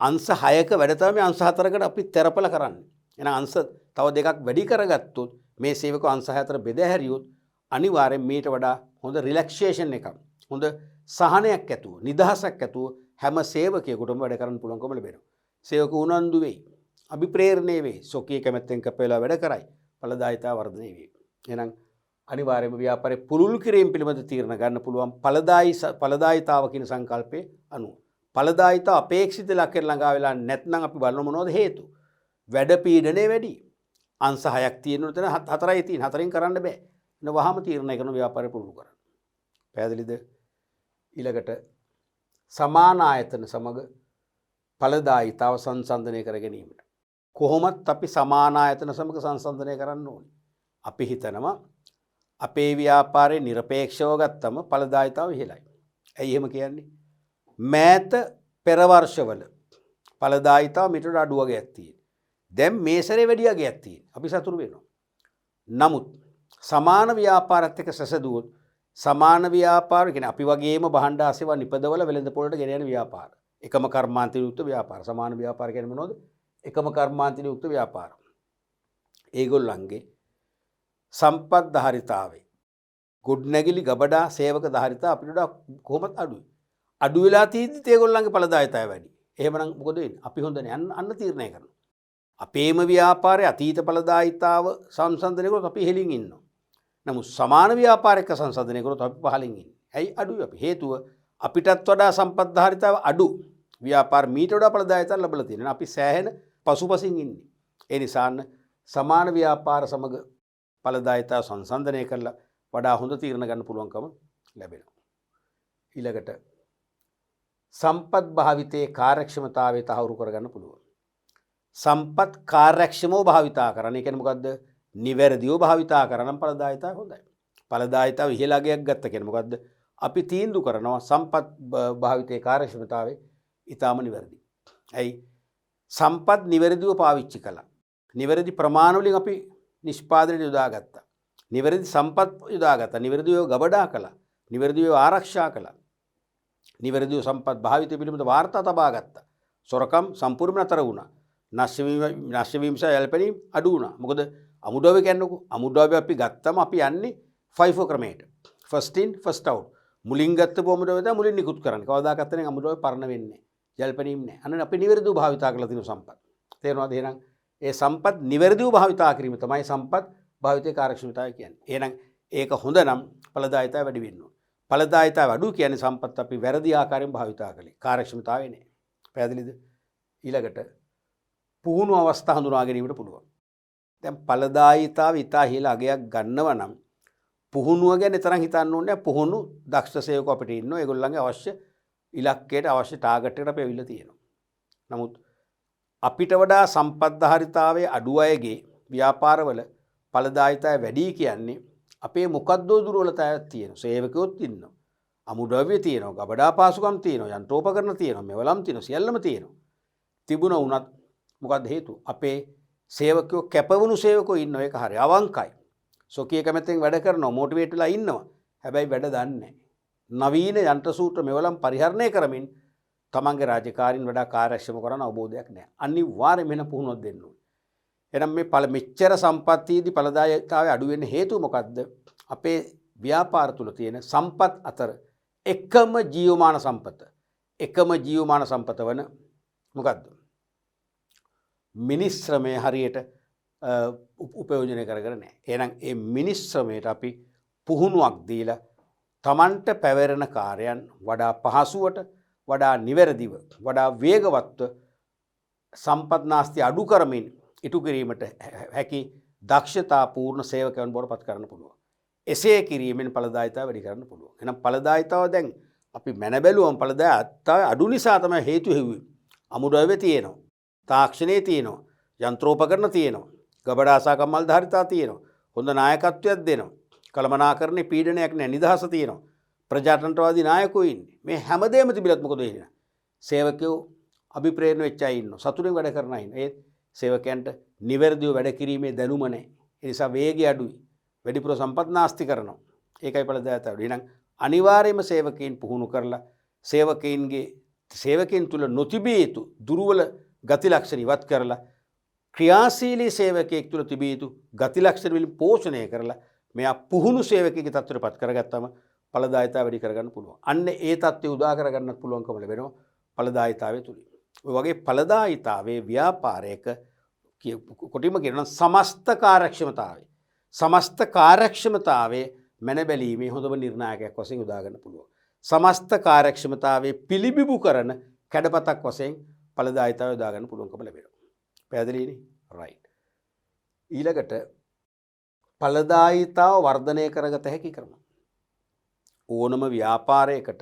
අංශ 6ක වැඩ තමයි අංශ 4කට අපි තෙරපල කරන්නේ. එහෙනම් අංශ තව දෙකක් වැඩි කරගත්තොත් මේ සේවක අංශ 6 අතර බෙදා හැරියොත් අනිවාර්යෙන් මීට වඩා හොඳ රිලැක්සේෂන් එකක් හොඳ සහනයක් ඇතුව නිදහසක් ඇතුව හැම සේවකයෙකුටම වැඩ කරන්න පුළුවන්කම ලැබෙනවා. සේවක උනන්දු වෙයි. අභිප්‍රේරණය වෙයි. සොකී කැමැත්තෙන් කැපෙලා වැඩ කරයි. ඵලදායීතාව වර්ධනය වෙයි. එහෙනම් අනිවාර්යයෙන්ම ව්‍යාපාරයේ පුළුල් කිරීම පිළිබඳ තීරණ ගන්න පුළුවන් ඵලදායීතාව කියන සංකල්පයේ අනුව. ඵලදායීතාව අපේක්ෂිත ලක්ෂණ ළඟා වෙලා නැත්නම් අපි බලන මොනවද හේතු? වැඩ පීඩනය වැඩි. අංශ 6ක් තියෙන උතන 4යි තියෙන. 4න් කරන්න බෑ. එන වහම තීරණය කරන ව්‍යාපාරය පුළුල් කරන්න. පැහැදිලිද? ඊළඟට සමාන ආයතන සමග ඵලදායීතාව සංසන්දනය කර ගැනීමට. කොහොමත් අපි සමාන ආයතන සමග සංසන්දනය කරන්න ඕනේ. අපි හිතනවා අපේ ව්‍යාපාරයේ নিরপেক্ষව ගත්තම ඵලදායීතාව ඉහළයි. ඇයි එහෙම කියන්නේ? මෑත පෙර වර්ෂවල ඵලදායීතාව මීට වඩා අඩු වගේක් තියෙනවා. දැන් මේ සැරේ වැඩි වගේක් තියෙනවා. අපි සතුටු වෙනවා. නමුත් සමාන ව්‍යාපාරات එක්ක සැසඳුවොත් සමාන ව්‍යාපාර කියන්නේ අපි වගේම භාණ්ඩ ආසේවා නිපදවල වෙළඳ පොළට ගෙන යන ව්‍යාපාර. එකම කර්මාන්තයෙන් යුක්ත ව්‍යාපාර. සමාන ව්‍යාපාර කියන්නේ මොනවද? එකම කර්මාන්තයෙන් යුක්ත ව්‍යාපාර. ඒගොල්ලන්ගේ සම්පත් ධාරිතාවේ ගොඩනැගිලි ගබඩා සේවක ධාරිතාව අපිට වඩා කොහොමද අඩුයි. අඩු වෙලා තියෙද්දිත් ඒගොල්ලන්ගේ ඵලදායීතාවය වැඩි. එහෙමනම් මොකද වෙන්නේ? අපි හොඳ නැහැ. අන්න තීරණය කරනවා. අපේම ව්‍යාපාරයේ අතීත ඵලදායීතාව සංසන්දනය කරොත් අපි ඉහළින් ඉන්නවා. නමුත් සමාන ව්‍යාපාරික සංසන්දනය කරොත් අපි පහළින් ඉන්නේ. ඇයි අඩුයි අපි? හේතුව අපිටත් වඩා සම්පත් ධාරිතාව අඩු. ව්‍යාපාර මීට වඩා ඵලදායීතාව ලැබලා තියෙනවා. අපි සෑහෙන පසුපසින් ඉන්නේ. ඒ නිසා සමාන ව්‍යාපාර සමග ඵලදායීතාව සංසන්දනය කරලා වඩා හොඳ තීරණ ගන්න පුළුවන්කම ලැබෙනවා. ඊළඟට සම්පත් භාවිතයේ කාර්යක්ෂමතාවය තහවුරු කරගන්න පුළුවන්. සම්පත් කාර්යක්ෂමව භාවිතා කරන්න. ඒ කියන්නේ මොකද්ද? නිවැරදිව භාවිතා කරනම් ඵලදායීතාව හොඳයි. ඵලදායීතාව ඉහළගයක් ගත්ත කියන්නේ මොකද්ද? අපි තීන්දුව කරනවා සම්පත් භාවිතයේ කාර්යක්ෂමතාවය ඊටාම නිවැරදි. ඇයි? සම්පත් නිවැරදිව පාවිච්චි කළා. නිවැරදි ප්‍රමාණ වලින් අපි නිෂ්පාදනයට යොදාගත්තා. නිවැරදි සම්පත් යොදාගත්තා. නිවැරදිව ගබඩා කළා. නිවැරදිව ආරක්ෂා කළා. නිවැරදිව සම්පත් භාවිතය පිළිබඳ වාර්තා තබා ගත්තා. සොරකම් සම්පූර්ණ නතර වුණා. නැශ වීම සහ යල්පැනීම් අඩු වුණා. මොකද අමුද්‍රව්‍ය කියන්නකො අමුද්‍රව්‍ය අපි ගත්තම අපි යන්නේ FIFO ක්‍රමයට. ෆස්ට් ඉන් ෆස්ට් අවුට්. මුලින් ගත්ත අමුද්‍රව්‍ය තමයි මුලින් නිකුත් කරන්නේ. කවදාකවත් නේ අමුද්‍රව්‍ය පරණ වෙන්නේ නැහැ. යල්පැනීම් නැහැ. අන්න අපි නිවැරදිව භාවිතා කරලා තියෙන සම්පත්. තේරෙනවද? එහෙනම් ඒ සම්පත් නිවැරදිව භාවිතා කිරීම තමයි සම්පත් භාවිතයේ කාර්යක්ෂමතාවය කියන්නේ. එහෙනම් ඒක හොඳ නම් ඵලදායීතාව වැඩි වෙන්න ඕන. ඵලදායීතාව අඩු කියන්නේ සම්පත් අපි වැරදි ආකාරයෙන් භාවිතා කළේ. කාර්යක්ෂමතාවය නෑ. පැහැදිලිද? ඊළඟට පුහුණු අවස්ථා හඳුනා ගැනීමට පුළුවන්. දැන් ඵලදායීතාව ඉතා ඉහළ අගයක් ගන්නව නම් පුහුණුව ගැන තරම් හිතන්න ඕනේ නැහැ. පුහුණු දක්ෂ සේවකෝ අපිට ඉන්නවා. ඒගොල්ලන්ගේ අවශ්‍ය ඉලක්කයට අවශ්‍ය ටාගට් එකට අපි ඇවිල්ලා තියෙනවා. නමුත් අපිට වඩා සම්පත් ධාරිතාවයේ අඩු අයගේ ව්‍යාපාරවල ඵලදායීතාවය වැඩි කියන්නේ අපේ මොකද්ද දුර්වලතාවයක් තියෙනවා. සේවකයොත් ඉන්නවා. අමුද්‍රව්‍ය තියෙනවා. ගබඩා පාසුකම් තියෙනවා. යන්ත්‍රෝපකරණ තියෙනවා. මෙවලම් තියෙනවා. සියල්ලම තියෙනවා. තිබුණා වුණත් මොකක්ද හේතුව? අපේ සේවකයෝ කැපවුණු සේවකයෝ ඉන්නවා. ඒක හරි අවංකයි. සොකිය කැමැත්තෙන් වැඩ කරනවා. මොටිවේට් වෙලා ඉන්නවා. හැබැයි වැඩ දන්නේ නැහැ. නවීන යන්ත්‍ර සූත්‍ර මෙවලම් පරිහරණය කරමින් තමන්ගේ රාජකාරීන් වඩා කාර්යක්ෂම කරන අවබෝධයක් නැහැ. අනිවාර්යයෙන්ම වෙන පුහුණුවක් දෙන්න ඕනේ. එහෙනම් මේ මෙච්චර සම්පත්තියේදී ඵලදායීතාවය අඩු වෙන්න හේතුව මොකද්ද? අපේ ව්‍යාපාර තුල තියෙන සම්පත් අතර එකම ජීවමාන සම්පත වන මොකද්ද? මිනිස් ශ්‍රමය හරියට උපයෝජනය කරගෙන නැහැ. එහෙනම් ඒ මිනිස් ශ්‍රමයට අපි පුහුණුවක් දීලා තමන්ට පැවරෙන කාර්යයන් වඩා පහසුවට, වඩා නිවැරදිව, වඩා වේගවත්ව සම්පත් නාස්ති අඩු කරමින් ඉටු කිරීමට හැකි දක්ෂතා පූර්ණ සේවකයන් බවට පත් කරන්න පුළුවන්. එසේ කිරීමෙන් ඵලදායීතාව වැඩි කරන්න පුළුවන්. එහෙනම් ඵලදායීතාව දැන් අපි මැන බැලුවම ඵලදායීතාව අඩු නිසා තමයි හේතු හෙව්වේ. අමුද්‍රව්‍ය තියෙනවා. තාක්ෂණයේ තියෙනවා. යන්ත්‍රෝපකරණ තියෙනවා. ගබඩාසා කම්මල් ධාරිතා තියෙනවා. හොඳ නායකත්වයක් දෙනවා. කළමනාකරණේ පීඩනයක් නැහැ. නිදහස තියෙනවා. ප්‍රජාතන්ත්‍රවාදී නායකයෝ ඉන්නේ. මේ හැමදේම තිබිලත් මොකද වෙන්නේ? සේවකයෝ අභිප්‍රේරණ වෙච්ච අය ඉන්නවා. සතුටින් වැඩ කරන අය ඉන්නවා. ඒ සේවකයන්ට නිවැරදිව වැඩ කිරීමේ දැනුම නැහැ. ඒ නිසා වේගය අඩුයි. වැඩිපුර සම්පත් නාස්ති කරනවා. ඒකයි ඵලදායීතාව. එහෙනම් අනිවාර්යයෙන්ම සේවකයන් පුහුණු කරලා සේවකයන් තුල නොතිබිය යුතු දුර්වල ගති ලක්ෂණ ඉවත් කරලා ක්‍රියාශීලී සේවකයෙක් තුල තිබිය යුතු ගති ලක්ෂණ වලින් පෝෂණය කරලා මෙයා පුහුණු සේවකයෙකුගේ තත්ත්වයට පත් කරගත්තාම ඵලදායීතාව වැඩි කරගන්න පුළුවන්. අන්න ඒ தත්ත්වය උදා කරගන්නත් පුළුවන්කම ලැබෙනවා ඵලදායීතාවය තුලින්. ඔය වගේ ඵලදායීතාවයේ ව්‍යාපාරයක කොටිම කියනවා සමස්ත කාර්යක්ෂමතාවයේ මැන බැලීමේ හොඳම නිර්ණායකයක් වශයෙන් උදා ගන්න පුළුවන්. සමස්ත කාර්යක්ෂමතාවයේ පිළිබිඹු කරන කැඩපතක් වශයෙන් ඵලදායීතාවය උදා ගන්න පුළුවන්කම ලැබෙනවා. පැහැදිලිනේ? රයිට්. ඊළඟට ඵලදායීතාව වර්ධනය කරගත හැකි ක්‍රම. ඕනම ව්‍යාපාරයකට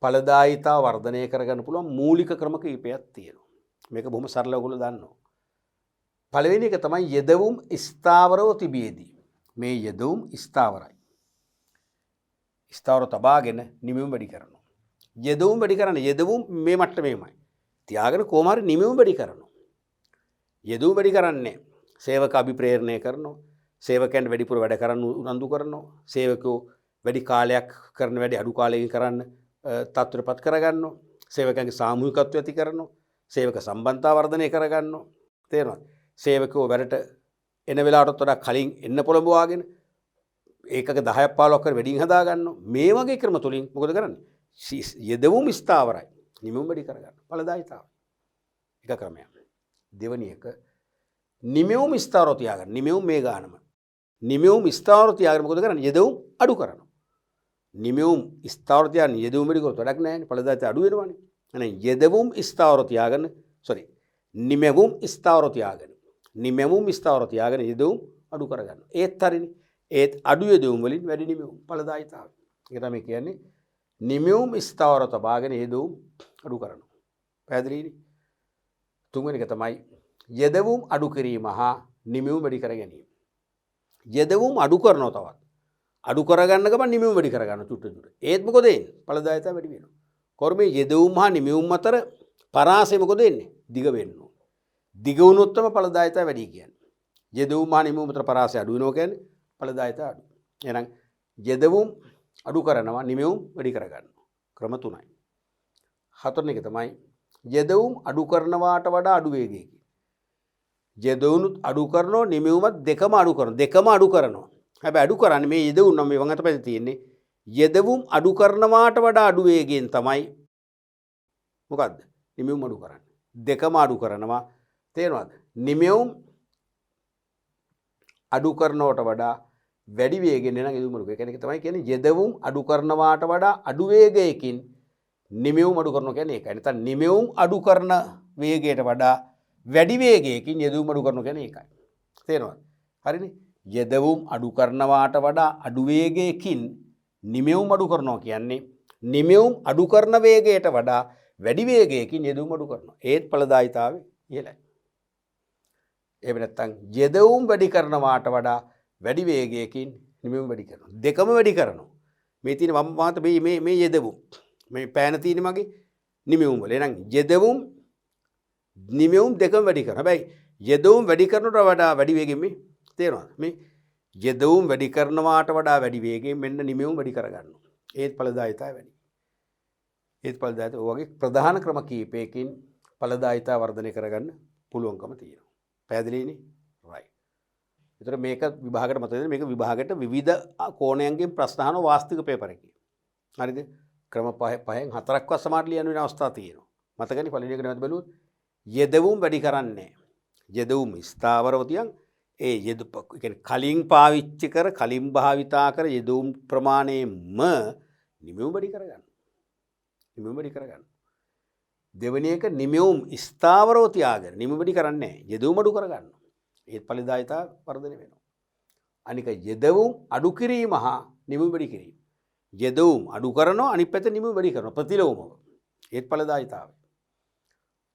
ඵලදායීතාව වර්ධනය කරගන්න පුළුවන් මූලික ක්‍රම කිහිපයක් තියෙනවා. මේක බොහොම සරලව ඔයගොල්ලෝ දන්නවා. පළවෙනි එක තමයි යෙදවුම් ස්ථාවරව තිබියදී. මේ යෙදවුම් ස්ථාවරයි. ස්ථාවර තබාගෙන නිමෙවුම් වැඩි කරනවා. යෙදවුම් වැඩි කරන්නේ යෙදවුම් මේ මට්ටමේමයි. තියාගෙන කොහොම හරි නිමෙවුම් වැඩි කරනවා. යෙදවුම් වැඩි කරන්නේ සේවක අභිප්‍රේරණය කරනවා. සේවකයන්ට වැඩිපුර වැඩ කරන්න උනන්දු කරනවා. සේවකයෝ වැඩි කාලයක් කරන වැඩි අඩු කාලයකින් කරන්න තත්ත්වයටපත් කරගන්නවා. සේවකයන්ගේ සාමූහිකත්වය ඇති කරනවා. සේවක සම්බන්ධතාව වර්ධනය කරගන්නවා. තේරෙනවද? සේවකයෝ වැඩට එන වෙලාවටත් වඩා කලින් එන්න පොළඹවාගෙන ඒකක 10ක් 15ක් කර වැඩින් හදා ගන්නවා. මේ වගේ ක්‍රම තුලින් මොකද කරන්නේ? යෙදවුම් ස්ථාවරයි. නිමෙවුම් වැඩි කරගන්න. ඵලදායීතාවය. එක ක්‍රමයක්. දෙවෙනි එක නිමෙවුම් ස්ථාවරව තියාගන්න. නිමෙවුම් මේ ගානම. නිමෙවුම් ස්ථාවරව තියාගෙන මොකද කරන්නේ? යෙදවුම් අඩු කරනවා. නිමෙවුම් ස්ථාවරව තියාගෙන යෙදවුම් වැඩි කරොත් වැඩක් නැහැ නේ. ඵලදායීතාවය අඩු වෙනවනේ. එහෙනම් යෙදවුම් ස්ථාවරව තියාගෙන නිමෙවුම් ස්ථාවරව තියාගෙන යෙදවුම් අඩු කරගන්න. ඒත් හරිනේ. ඒත් අඩු යෙදවුම් වලින් වැඩි නිමෙවුම් ඵලදායීතාවය. ඒක තමයි කියන්නේ නිමෙවුම් ස්ථාවරව තබාගෙන යෙදවුම් අඩු කරනවා. පැහැදිලිනේ? තුන්වෙනි එක තමයි යෙදවුම් අඩු කිරීම හා නිමෙවුම් වැඩි කර ගැනීම. යෙදවුම් අඩු කරනවා තවත්. අඩු කරගන්න ගමන් නිමෙවුම් වැඩි කරගන්න චුට්ට. ඒත් මොකද වෙන්නේ? ඵලදායීතාවය වැඩි වෙනවා. කොහොමද යෙදවුම් හා නිමෙවුම් අතර පරාසය මොකද වෙන්නේ? දිග වෙන්න ඕන. දිග වුණොත් තමයි ඵලදායීතාවය වැඩි කියන්නේ. යෙදවුම් හා නිමෙවුම් අතර පරාසය අඩු වෙනවා කියන්නේ ඵලදායීතාවය අඩු. එහෙනම් යෙදවුම් අඩු කරනවා නිමෙවුම් වැඩි කරගන්නවා. ක්‍රම තුනයි. හතරවෙනි එක තමයි යෙදවුම් අඩු කරනවාට වඩා අඩු වේගයකින්. යෙදවුනුත් අඩු කරනවා නිමෙවුමත් දෙකම අඩු කරනවා. හැබැයි අඩු කරන්නේ මේ යෙදවුම් නම් මේ වංගත පැත්තේ තියෙන්නේ. යෙදවුම් අඩු කරනවාට වඩා අඩු වේගයෙන් තමයි මොකද්ද? නිමෙවුම් අඩු කරන්නේ. දෙකම අඩු කරනවා. තේරෙනවද? නිමෙවුම් අඩු කරනවට වඩා වැඩි වේගෙන් එන යෙදවුම් අඩු. ඒ කියන්නේ තමයි කියන්නේ යෙදවුම් අඩු කරනවාට වඩා අඩු වේගයකින් නිමෙවුම් අඩු කරනවා කියන්නේ ඒකයි. නැත්නම් නිමෙවුම් අඩු කරන වේගයට වඩා වැඩි වේගයකින් යෙදවුම් අඩු කරනවා කියන්නේ ඒකයි. තේරෙනවද? හරිනේ? යෙදවුම් අඩු කරනවාට වඩා අඩු වේගයකින් නිමෙවුම් අඩු කරනවා කියන්නේ නිමෙවුම් අඩු කරන වේගයට වඩා වැඩි වේගයකින් යෙදවුම් අඩු කරනවා. ඒත් ඵලදායීතාවය ඉහළයි. එහෙම නැත්නම් යෙදවුම් වැඩි කරනවාට වඩා වැඩි වේගයකින් නිමෙවුම් වැඩි කරනවා. දෙකම වැඩි කරනවා. මේ තියෙන වම් මාත මේ යෙදවුම්. මේ පෑන තියෙන මගේ නිමෙවුම් වල. එහෙනම් යෙදවුම් නිමෙවුම් දෙකම වැඩි කරනවා. හැබැයි යෙදවුම් වැඩි කරනට වඩා වැඩි වේගෙන් මේ තේරෙනවද? මේ යෙදවුම් වැඩි කරනවාට වඩා වැඩි වේගයෙන් මෙන්න නිමෙවුම් වැඩි කරගන්නවා. ඒත් ඵලදායීතාවය වැඩි. හේතුඵලදායීතාව වගේ ප්‍රධාන ක්‍රම කීපයකින් ඵලදායීතාව වර්ධනය කරගන්න පුළුවන්කම තියෙනවා. පැහැදිලිනේ? right. ඒතර මේක විභාගයට මතකද මේක විභාගයට විවිධ කෝණයන්ගෙන් ප්‍රශ්න අහන වාස්තික පේපර් එකේ. හරිද? ක්‍රම පහෙන් හතරක්වත් සමාන ලියන්න වෙන අවස්ථා තියෙනවා. මතකනේ පළවෙනි එක නැවත බලුවොත් යෙදවුම් වැඩි කරන්නේ. යෙදවුම් ස්ථාවරව තියන් ඒ කියන්නේ කලින් පාවිච්චි කර කලින් භාවිතා කර යෙදවුම් ප්‍රමාණයෙන්ම නිමෙවුම් වැඩි කරගන්න. නිමෙවුම් වැඩි කරගන්න. දෙවෙනි එක නිමෙවුම් ස්ථාවරව තියාගෙන නිමෙවුම් වැඩි කරන්නේ නැහැ. යෙදවුම් අඩු කරගන්න. ඒත් ඵලදායීතාව වර්ධනය වෙනවා. අනික යෙදවුම් අඩු කිරීම හා නිමෙවුම් වැඩි කිරීම. යෙදවුම් අඩු කරනවා අනිත් පැත්ත නිමෙවුම් වැඩි කරනවා ප්‍රතිලෝමව. ඒත් ඵලදායීතාවය.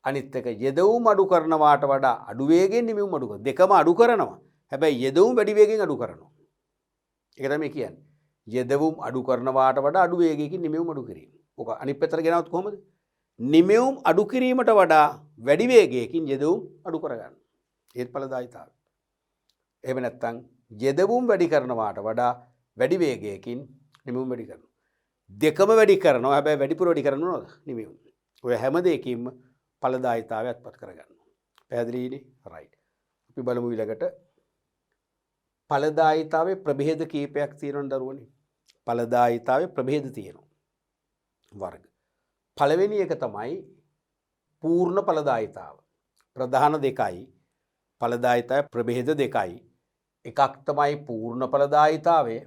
අනිත් එක යෙදවුම් අඩු කරනවාට වඩා අඩු වේගෙන් නිමෙවුම් අඩු කරනවා. දෙකම අඩු කරනවා. හැබැයි යෙදවුම් වැඩි වේගෙන් අඩු කරනවා. ඒක තමයි කියන්නේ. යෙදවුම් අඩු කරනවාට වඩා අඩු වේගයකින් නිමෙවුම් අඩු කිරීම. ඔක අනිත් පැත්තට ගෙනවොත් කොහොමද? නිමෙවුම් අඩු කිරීමට වඩා වැඩි වේගයකින් යෙදවුම් අඩු කරගන්න. ඒත් ඵලදායීතාවය. එහෙම නැත්නම් යෙදවුම් වැඩි කරනවාට වඩා වැඩි වේගයකින් නිමෙවුම් වැඩි කරනවා. දෙකම වැඩි කරනවා. හැබැයි වැඩිපුර වැඩි කරන්නේ මොනවද? නිමෙවුම්. ඔය හැම දෙයකින්ම ඵලදායීතාවය අත්පත් කරගන්නවා. පැහැදිලිනේ? right. අපි බලමු ඊළඟට ඵලදායීතාවයේ ප්‍රභේද කීපයක් තියෙනවනේ දරුවනේ. ඵලදායීතාවයේ ප්‍රභේද තියෙනවා. වර්ග. පළවෙනි එක තමයි පූර්ණ ඵලදායීතාව. ප්‍රධාන දෙකයි ඵලදායීතාවයේ ප්‍රභේද දෙකයි. එකක් තමයි පූර්ණ ඵලදායීතාවය,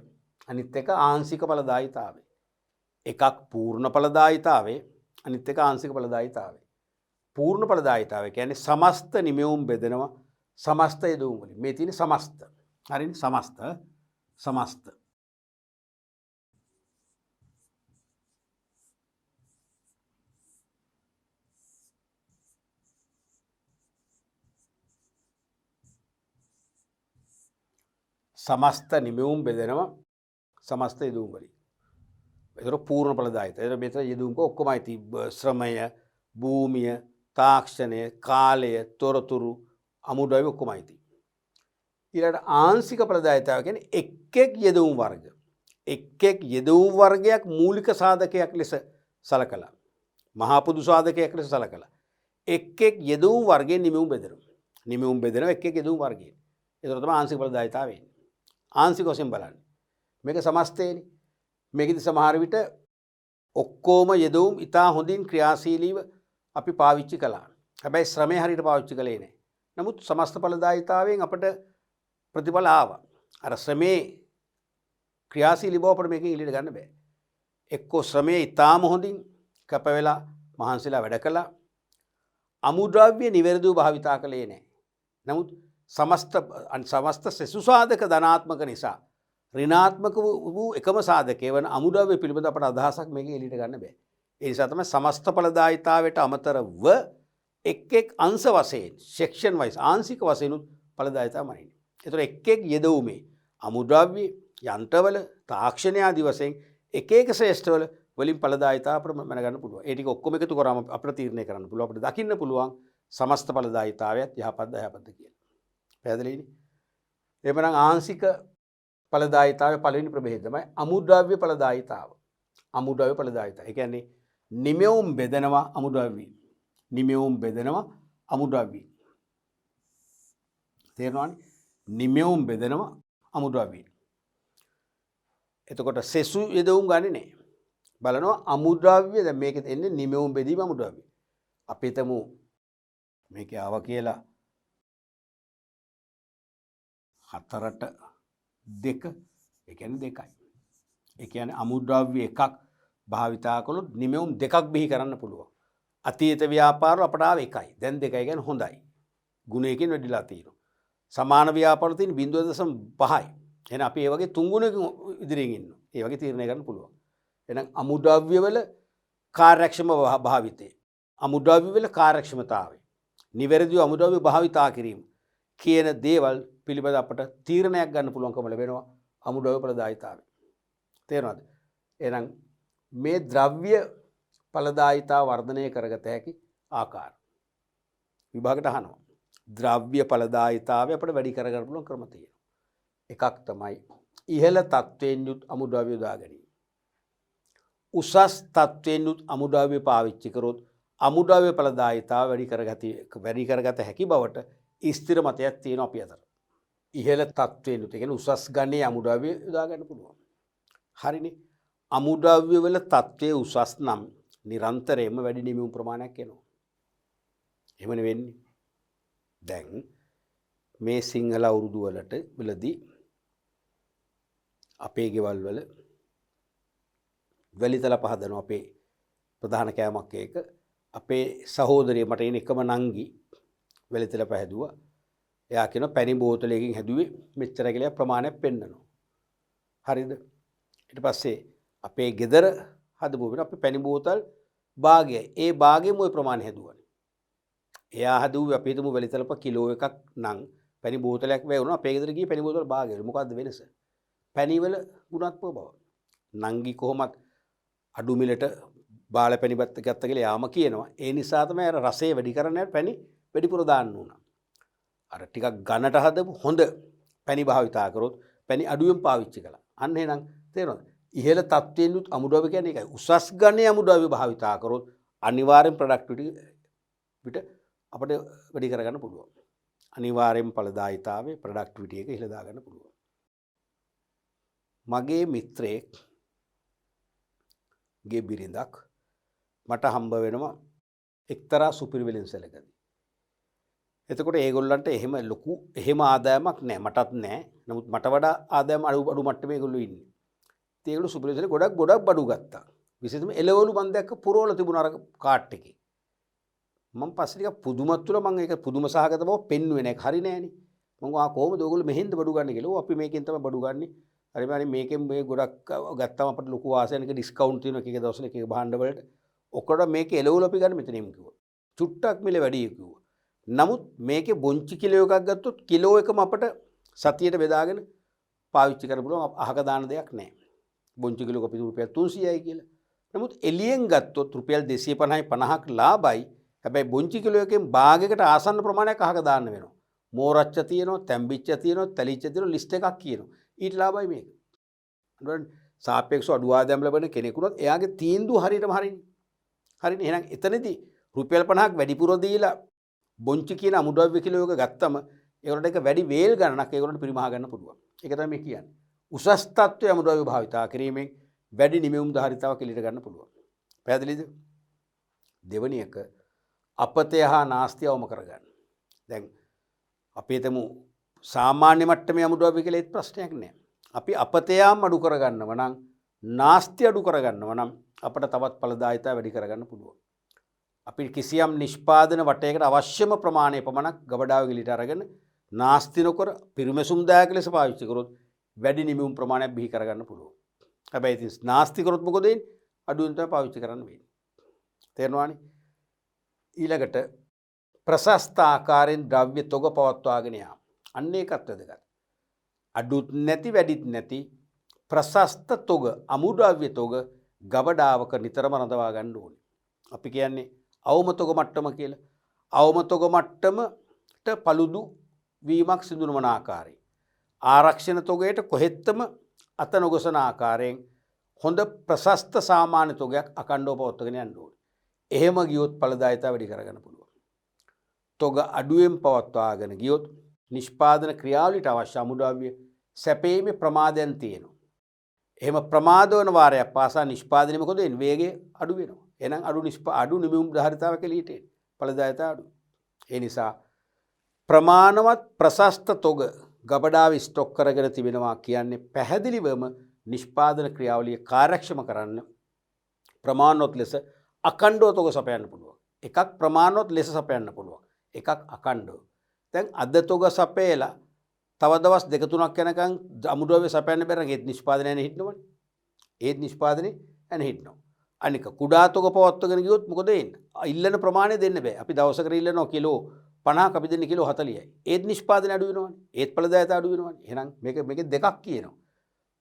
අනිත් එක ආංශික ඵලදායීතාවය. එකක් පූර්ණ ඵලදායීතාවය, අනිත් එක ආංශික ඵලදායීතාවය. පූර්ණ ඵලදායීතාවය කියන්නේ සමස්ත නිමෙවුම් බෙදෙනවා සමස්ත යෙදවුම් වලින්. මේ තියෙන්නේ සමස්ත. හරිනේ? සමස්ත. සමස්ත නිමෙවුම් බෙදෙනවා සමස්ත යෙදවුම් වලින්. ඒතර පූර්ණ ඵලදායීතාවය. ඒතර මෙතන යෙදවුම් ඔක්කොමයි තිබ්බ ශ්‍රමය, භූමිය, තාක්ෂණය, කාලය, තොරතුරු, අමුද්‍රව්‍ය ඔක්කොමයි තියෙන්නේ. ඊළඟට ආංශික ඵලදායීතාව කියන්නේ එක් යෙදවුම් වර්ග. එක් යෙදවුම් වර්ගයක් මූලික සාධකයක් ලෙස සලකලා මහා පොදු සාධකයක් ලෙස සලකලා එක් යෙදවුම් වර්ගයෙන් නිමෙවුම් බෙදෙනවා. නිමෙවුම් බෙදෙනවා එක් යෙදවුම් වර්ගයෙන්. ඒතර තමයි ආංශික ඵලදායීතාව වෙන්නේ. ආංශික වශයෙන් බලන්න. මේක සමස්තේනේ. මේකෙදි සමහර විට ඔක්කොම යෙදවුම් ඉතා හොඳින් ක්‍රියාශීලීව අපි පාවිච්චි කළා. හැබැයි ශ්‍රමය හරියට පාවිච්චි කළේ නැහැ. නමුත් සමස්ත ඵලදායීතාවයෙන් අපට ප්‍රතිඵල ආවා. අර ශ්‍රමයේ ක්‍රියාශීලී බව අපිට මේකෙන් එළියට ගන්න බෑ. එක්කෝ ශ්‍රමයේ ඉතාම හොඳින් කැප වෙලා මහන්සිලා වැඩ කළා. අමුද්‍රව්‍ය නිවැරදිව භාවිතා කළේ නැහැ. නමුත් සමස්ත සෙසු සාධක ධනාත්මක නිසා ඍණාත්මක වූ එකම සාධකය වන අමුද්‍රව්‍ය පිළිබඳ අපට අදහසක් මේකෙන් එළියට ගන්න බෑ. ඒ නිසා තමයි සමස්ත ඵලදායීතාවයට අමතරව එක් අංශ වශයෙන් සෙක්ෂන් වයිස් ආංශික වශයෙන් ඵලදායීතාව මනින්නේ. ඒතර එක් යෙදවුමේ අමුද්‍රව්‍ය යන්ත්‍රවල තාක්ෂණ ආදී වශයෙන් එක ශ්‍රේෂ්ඨවල වලින් ඵලදායීතාව අපිට මැනගන්න පුළුවන්. ඒ ටික ඔක්කොම එකතු කරාම අපිට තීරණය කරන්න පුළුවන්. අපිට දකින්න පුළුවන් සමස්ත ඵලදායීතාවයත් යහපත්ද අයහපත්ද කියලා. පැහැදිලිනේ? එහෙනම් ආංශික ඵලදායීතාවයේ පළවෙනි ප්‍රභේදය තමයි අමුද්‍රව්‍ය ඵලදායීතාව. අමුද්‍රව්‍ය ඵලදායීතාව. ඒ කියන්නේ නිමෙවුම් බෙදෙනවා අමුද්‍රව්‍ය. නිමෙවුම් බෙදෙනවා අමුද්‍රව්‍ය. තේරෙනවනේ? නිමෙවුම් බෙදෙනවා අමුද්‍රව්‍ය. එතකොට සෙසු යෙදවුම් ගන්නේ නැහැ. බලනවා අමුද්‍රව්‍ය දැන් මේකෙත් එන්නේ නිමෙවුම් බෙදීම අමුද්‍රව්‍ය. අපි හිතමු මේකේ ආව කියලා 4ට 2 ඒ කියන්නේ 2යි. ඒ කියන්නේ අමුද්‍රව්‍ය එකක් භාවිතා කළොත් නිමෙවුම් දෙකක් බිහි කරන්න පුළුවන්. අතීත ව්‍යාපාරවල අපට ආව 1යි. දැන් 2යි කියන්නේ හොඳයි. ගුණයකින් වැඩිලා තියෙනවා. සමාන ව්‍යාපාරවල තියෙන 0.5යි. එහෙනම් අපි ඒ වගේ 3 ගුණයකින් ඉදිරියෙන් ඉන්නවා. ඒ වගේ තීරණය ගන්න පුළුවන්. එහෙනම් අමුද්‍රව්‍ය වල කාර්යක්ෂම භාවිතය. අමුද්‍රව්‍ය වල කාර්යක්ෂමතාවය. නිවැරදිව අමුද්‍රව්‍ය භාවිතා කිරීම කියන දේවල් පිළිබඳ අපට තීරණයක් ගන්න පුළුවන්කම ලැබෙනවා අමුද්‍රව්‍ය ඵලදායීතාවය. තේරෙනවද? එහෙනම් මේ ද්‍රව්‍ය ඵලදායීතාව වර්ධනය කරගත හැකි ආකාර විභාගයට අහනවා. ද්‍රව්‍ය ඵලදායීතාවය අපිට වැඩි කරගන්න පුළුවන් ක්‍රම තියෙනවා. එකක් තමයි ඉහළ තත්ත්වයෙන් යුත් අමුද්‍රව්‍ය යොදා ගැනීම. උසස් තත්ත්වයෙන් අමුද්‍රව්‍ය පාවිච්චි කරොත් අමුද්‍රව්‍ය ඵලදායීතාව වැඩි කරගත හැකි බවට ස්ථිර මතයක් තියෙනවා අපි අතර. ඉහළ තත්ත්වයෙන් ඒ කියන්නේ උසස් ගණයේ අමුද්‍රව්‍ය යොදා ගන්න පුළුවන්. හරිනේ. අමුද්‍රව්‍ය වල තත්ත්වයේ උසස් නම් නිරන්තරයෙන්ම වැඩි නිමවුම් ප්‍රමාණයක් එනවා. එහෙමනේ වෙන්නේ. දැන් මේ සිංහල අවුරුදු වලදී අපේ ගෙවල් වල වැලිතල පහදනවා අපේ ප්‍රධාන කෑමක් එක. අපේ සහෝදරිය මට එන එකම නංගි වැලිතල පහදුවා. එයා කියන පැණි බෝතලයකින් හැදුවේ මෙච්චර කියලා ප්‍රමාණයක් පෙන්නනවා. හරිද? ඊට පස්සේ අපේ ගෙදර හදපු වෙන අපේ පැණි බෝතල් භාගයයි. ඒ භාගෙම ওই ප්‍රමාණය හැදුවානේ. එයා හදුවේ අපි හිතමු වැලිතලප කිලෝ එකක් නම් පැණි බෝතලයක් වැය වුණා. අපේ ගෙදර ගියේ පැණි බෝතල් භාගයයි. මොකද්ද වෙනස? පැණි වල ගුණාත්මක බව. නංගි කොහොමත් අඩු මිලට බාල පැණි බත් ගත්ත කියලා යාම කියනවා. ඒ නිසා තමයි අර රසය වැඩි කරන්න පැණි වැඩිපුර දාන්න උන. අර ටිකක් ඝනට හදපු හොඳ පැණි භාවිතා කරොත් පැණි අඩුවෙන් පාවිච්චි කළා. අන්න එහෙනම් තේරෙනවද? ඉහළ තත්ත්වයෙන් උත් අමුද්‍රව්‍ය කියන්නේ ඒකයි. උසස් ගණයේ අමුද්‍රව්‍ය භාවිතා කරොත් අනිවාර්යෙන් ප්‍රොඩක්ටිවිටි පිට අපිට වැඩි කරගන්න පුළුවන්. අනිවාර්යෙන් ඵලදායීතාවයේ ප්‍රොඩක්ටිවිටි එක ඉහළ දාගන්න පුළුවන්. මගේ මිත්‍රයෙක් ගේ බිරිඳක් මට හම්බ වෙනවා එක්තරා සුපිරිවෙලින් සැලකදී. එතකොට ඒගොල්ලන්ට එහෙම ආදායමක් නැහැ. මටත් නැහැ. නමුත් මට වඩා ආදායම අඩු මට්ටමේ ඒගොල්ලෝ ඉන්නේ. ඉතින් ඒගොල්ලෝ සුපිරිවෙලින් ගොඩක් බඩු ගත්තා. විශේෂයෙන්ම එළවලු මම දැක්ක පුරවල තිබුණා අර කාට් එකේ. මම පස්සේ ටිකක් පුදුමත් තුල මම ඒක පුදුම සහගත බව පෙන්වුවේ නැහැ. හරි නෑනේ. මම කොහොමද ඔයගොල්ලෝ මෙහෙන්ද බඩු ගන්න කියලා. අපි මේකෙන් තමයි බඩු ගන්නේ. හරි මානේ මේකෙන් මේ ගොඩක් ගත්තාම අපිට ලොකු වාසයන්ක ඩිස්කවුන්ට් තියෙනවා එක දවසල එක භාණ්ඩ වලට. ඔක්කොට මේකේ එළවලු අපි ගන්න මෙතනින් කිව්වා. චුට්ටක් මිල වැඩි කිව්වා. නමුත් මේකේ බොන්චි කිලෝ එකක් ගත්තොත් කිලෝ එකම අපිට සතියට බෙදාගෙන පාවිච්චි කරන්න පුළුවන්. අහක දාන දෙයක් නැහැ. බොන්චි කිලෝ අපි රුපියල් 300යි කියලා. නමුත් එළියෙන් ගත්තොත් රුපියල් 250යි 50ක් ලාභයි. හැබැයි බොන්චි කිලෝ එකෙන් භාගයකට ආසන්න ප්‍රමාණයක් අහක දාන්න වෙනවා. මෝරච්ච තියෙනවා, තැම්බිච්ච තියෙනවා, තැලිච්ච තියෙනවා ලිස්ට් එකක් කියනවා. ඊට ලාභයි මේක. අනිවාර්යෙන් සාපේක්ෂව අඩු ආදායම් ලබන කෙනෙකුට එයාගේ තීන්දුව හරියටම හරිනේ. හරිනේ. එහෙනම් එතනදී රුපියල් 50ක් වැඩිපුර දීලා බොන්චි කියන අමුද්‍රව්‍ය කිලෝ එක ගත්තම ඒකට එක වැඩි වේල් ගණනක් ඒකට පරිමහ ගන්න පුළුවන්. ඒක තමයි මේ කියන්නේ. උසස් තත්ත්වයේ අමුද්‍රව්‍ය භාවිතා කිරීමෙන් වැඩි නිමෙවුම් ධාරිතාවක් එළියට ගන්න පුළුවන්. පැහැදිලිද? දෙවැනි එක අපතය හා නාස්තිය අවම කරගන්න. දැන් අපි හිතමු සාමාන්‍ය මට්ටමේ අමුද්‍රව්‍ය කියලා ඒත් ප්‍රශ්නයක් නෑ. අපි අපතයාම් අඩු කරගන්නව නම් නාස්ති අඩු කරගන්නව නම් අපිට තවත් ඵලදායීතාව වැඩි කරගන්න පුළුවන්. අපි කිසියම් නිෂ්පාදන වටයකට අවශ්‍යම ප්‍රමාණය පමණක් ගබඩාව ගිලිට අරගෙන නාස්ති නොකර පිරිමැසුම්දායක ලෙස පාවිච්චි කරොත් වැඩි නිමවුම් ප්‍රමාණයක් බිහි කරගන්න පුළුවන්. හැබැයි ඉතින් නාස්ති කරොත් මොකද වෙන්නේ? අඩුවෙන් තමයි පාවිච්චි කරන්න වෙන්නේ. තේරෙනවනේ? ඊළඟට ප්‍රශස්ත ආකාරයෙන් ද්‍රව්‍ය තොග පවත්වාගෙන යාම. අන්න ඒකත් වැදගත්. අඩුත් නැති වැඩිත් නැති ප්‍රශස්ත තොග අමුද්‍රව්‍ය තොග ගබඩාවක නිතරම රඳවා ගන්න ඕනේ. අපි කියන්නේ අවම තොග මට්ටම කියලා. අවම තොග මට්ටමට paludu වීමක් සිදු නොවන ආකාරයෙන් ආරක්ෂණ තොගයට කොහෙත්තම අත නොගසන ආකාරයෙන් හොඳ ප්‍රශස්ත සාමාන්‍ය තොගයක් අකණ්ඩව පවත්වාගෙන යන්න ඕනේ. එහෙම ගියොත් ඵලදායීතාව වැඩි කරගන්න පුළුවන්. තොග අඩුවෙන් පවත්වාගෙන ගියොත් නිෂ්පාදන ක්‍රියාවලියට අවශ්‍ය අමුද්‍රව්‍ය සැපීමේ ප්‍රමාදයන් තියෙනවා. එහෙම ප්‍රමාද වන වාරයක් පාසා නිෂ්පාදනය මොකද වෙන්නේ? වේගය අඩු වෙනවා. එහෙනම් අඩු නිමවුම් ධාරිතාවක එළියට එන්නේ. ඵලදායීතාව අඩු. ඒ නිසා ප්‍රමාණවත් ප්‍රශස්ත තොග ගබඩාවේ ස්ටොක් කරගෙන තිබෙනවා කියන්නේ පැහැදිලිවම නිෂ්පාදන ක්‍රියාවලිය කාර්යක්ෂම කරන්න ප්‍රමාණවත් ලෙස අකණ්ඩව තොග සපයන්න පුළුවන්. එකක් ප්‍රමාණවත් ලෙස සපයන්න පුළුවන්. එකක් අකණ්ඩව. දැන් අද තොග සපයලා තව දවස් 2-3ක් යනකම් අමුද්‍රව්‍ය සපයන්න බැරි නම් ඒත් නිෂ්පාදනය යන හිටනවනේ. ඒත් නිෂ්පාදනය යන හිටනවා. අනික කුඩා තොග පවත්වගෙන ගියොත් මොකද වෙන්නේ? ඉල්ලන ප්‍රමාණය දෙන්න බෑ. අපි දවසකට ඉල්ලනවා කිලෝ 50ක් අපි දෙන්නේ කිලෝ 40යි. ඒත් නිෂ්පාදනය අඩු වෙනවනේ. ඒත් ඵලදායීතාව අඩු වෙනවනේ. එහෙනම් මේක දෙකක් කියනවා.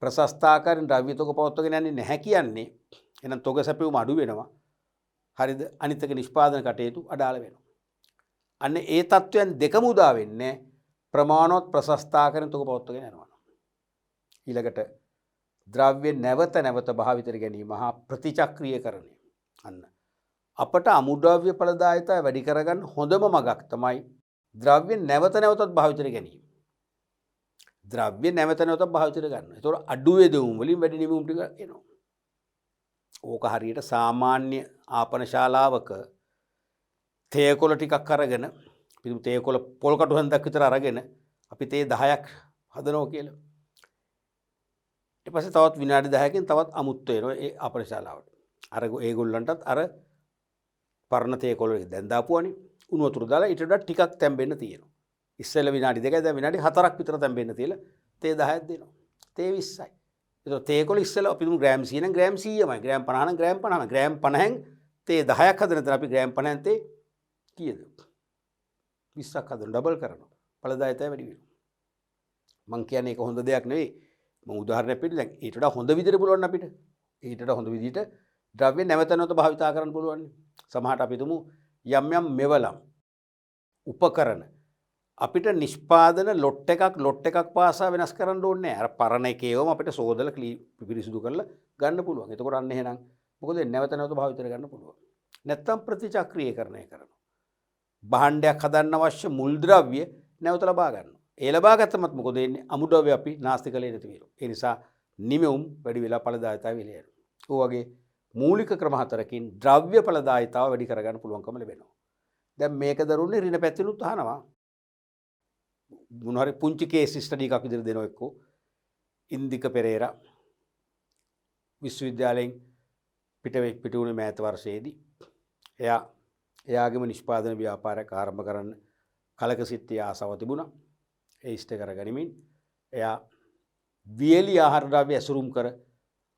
ප්‍රශස්ත ආකාරයෙන් ද්‍රව්‍ය තොග පවත්වගෙන යන්නේ නැහැ කියන්නේ. එහෙනම් තොග සැපෙවුම අඩු වෙනවා. හරිද? අනිත් එක නිෂ්පාදන කටයුතු අඩාල වෙනවා. අන්න ඒ තත්වයන් දෙකම උදා වෙන්නේ ප්‍රමාණවත් ප්‍රශස්ත ආකාරයෙන් තොග පවත්වගෙන යනවා. ඊළඟට ද්‍රව්‍ය නැවත නැවත භාවිතයට ගැනීම හා ප්‍රතිචක්‍රීයකරණය. අන්න අපට අමුද්‍රව්‍ය ඵලදායීතාවය වැඩි කරගන්න හොඳම මඟක් තමයි ද්‍රව්‍ය නැවත නැවතත් භාවිතයට ගැනීම. ද්‍රව්‍ය නැවත නැවතත් භාවිතයට ගන්නවා. ඒතකොට අඩු වේදවුම් වලින් වැඩි නිවුම් ටික එනවා. ඕක හරියට සාමාන්‍ය ආපන ශාලාවක තේකොළ ටිකක් අරගෙන අපි තේකොළ පොල් කටු හන්දක් විතර අරගෙන අපි තේ 10ක් හදනවා කියලා. ඊට පස්සේ තවත් විනාඩි 10කින් තවත් අමුත්ත එනවා ඒ ආපන ශාලාවට. අර ඒගොල්ලන්ටත් අර පරණ තේකොළ දැන් දාපුවානේ. උණු වතුර දාලා ඊට වඩා ටිකක් තැම්බෙන්න තියෙනවා. ඉස්සෙල්ලා විනාඩි 2යි දැන් විනාඩි 4ක් විතර තැම්බෙන්න තියලා තේ 10ක් දෙනවා. තේ 20යි. ඒක තේකොළ ඉස්සෙල්ලා අපි දුමු ග්‍රෑම් 100 නම් ග්‍රෑම් 100මයි. ග්‍රෑම් 50 නම් ග්‍රෑම් 50මයි. ග්‍රෑම් 50න් තේ 10ක් හදන තර අපි ග්‍රෑම් 50න් තේ කීයද? 20ක් හදන ඩබල් කරනවා. ඵලදායීතාවය වැඩි වෙනවා. මං කියන්නේ ඒක හොඳ දෙයක් නෙවෙයි. මම උදාහරණයක් පිටින් දැන් ඊට වඩා හොඳ විදිහට පුළුවන් අපිට. ඊට වඩා හොඳ විදිහට ද්‍රව්‍ය නැවත නැවත භාවිතා කරන්න පුළුවන්. සමහරට අපි තුමු යම් යම් මෙවලම් උපකරණ අපිට නිෂ්පාදන ලොට් එකක් පාසා වෙනස් කරන්න ඕනේ නැහැ. අර පරණ එකේවම අපිට සෝදලා පිරිසිදු කරලා ගන්න පුළුවන්. එතකොට අන්න එහෙනම් මොකද නැවත නැවත භාවිතයට ගන්න පුළුවන්. නැත්තම් ප්‍රතිචක්‍රීයකරණය කරනවා. භාණ්ඩයක් හදන්න අවශ්‍ය මුල් ද්‍රව්‍ය නැවත ලබා ගන්නවා. ඒ ලබා ගත්තමත් මොකද වෙන්නේ? අමුද්‍රව්‍ය අපි නාස්ති කළේ නැති වෙනවා. ඒ නිසා නිමෙවුම් වැඩි වෙලා ඵලදායීතාවය විල යනවා. ඒ වගේ මූලික ක්‍රම හතරකින් ද්‍රව්‍ය ඵලදායීතාව වැඩි කරගන්න පුළුවන්කම ලැබෙනවා. දැන් මේක දරුන්නේ රින පැත්තෙනුත් අහනවා. මොන හරි පුංචි කේස් ස්ටඩි එකක් විදිහට දෙනවා එක්කෝ ඉන්දික පෙරේරා විශ්වවිද්‍යාලයෙන් පිට වුණේ මෑත වර්ෂයේදී එයාගේම නිෂ්පාදන ව්‍යාපාරයක් ආරම්භ කරන්න කලක සිටි ආසාව තිබුණා. ඒ ඉෂ්ට කරගනිමින් එයා වියලි ආහාර ද්‍රව්‍ය ඇසුරුම් කර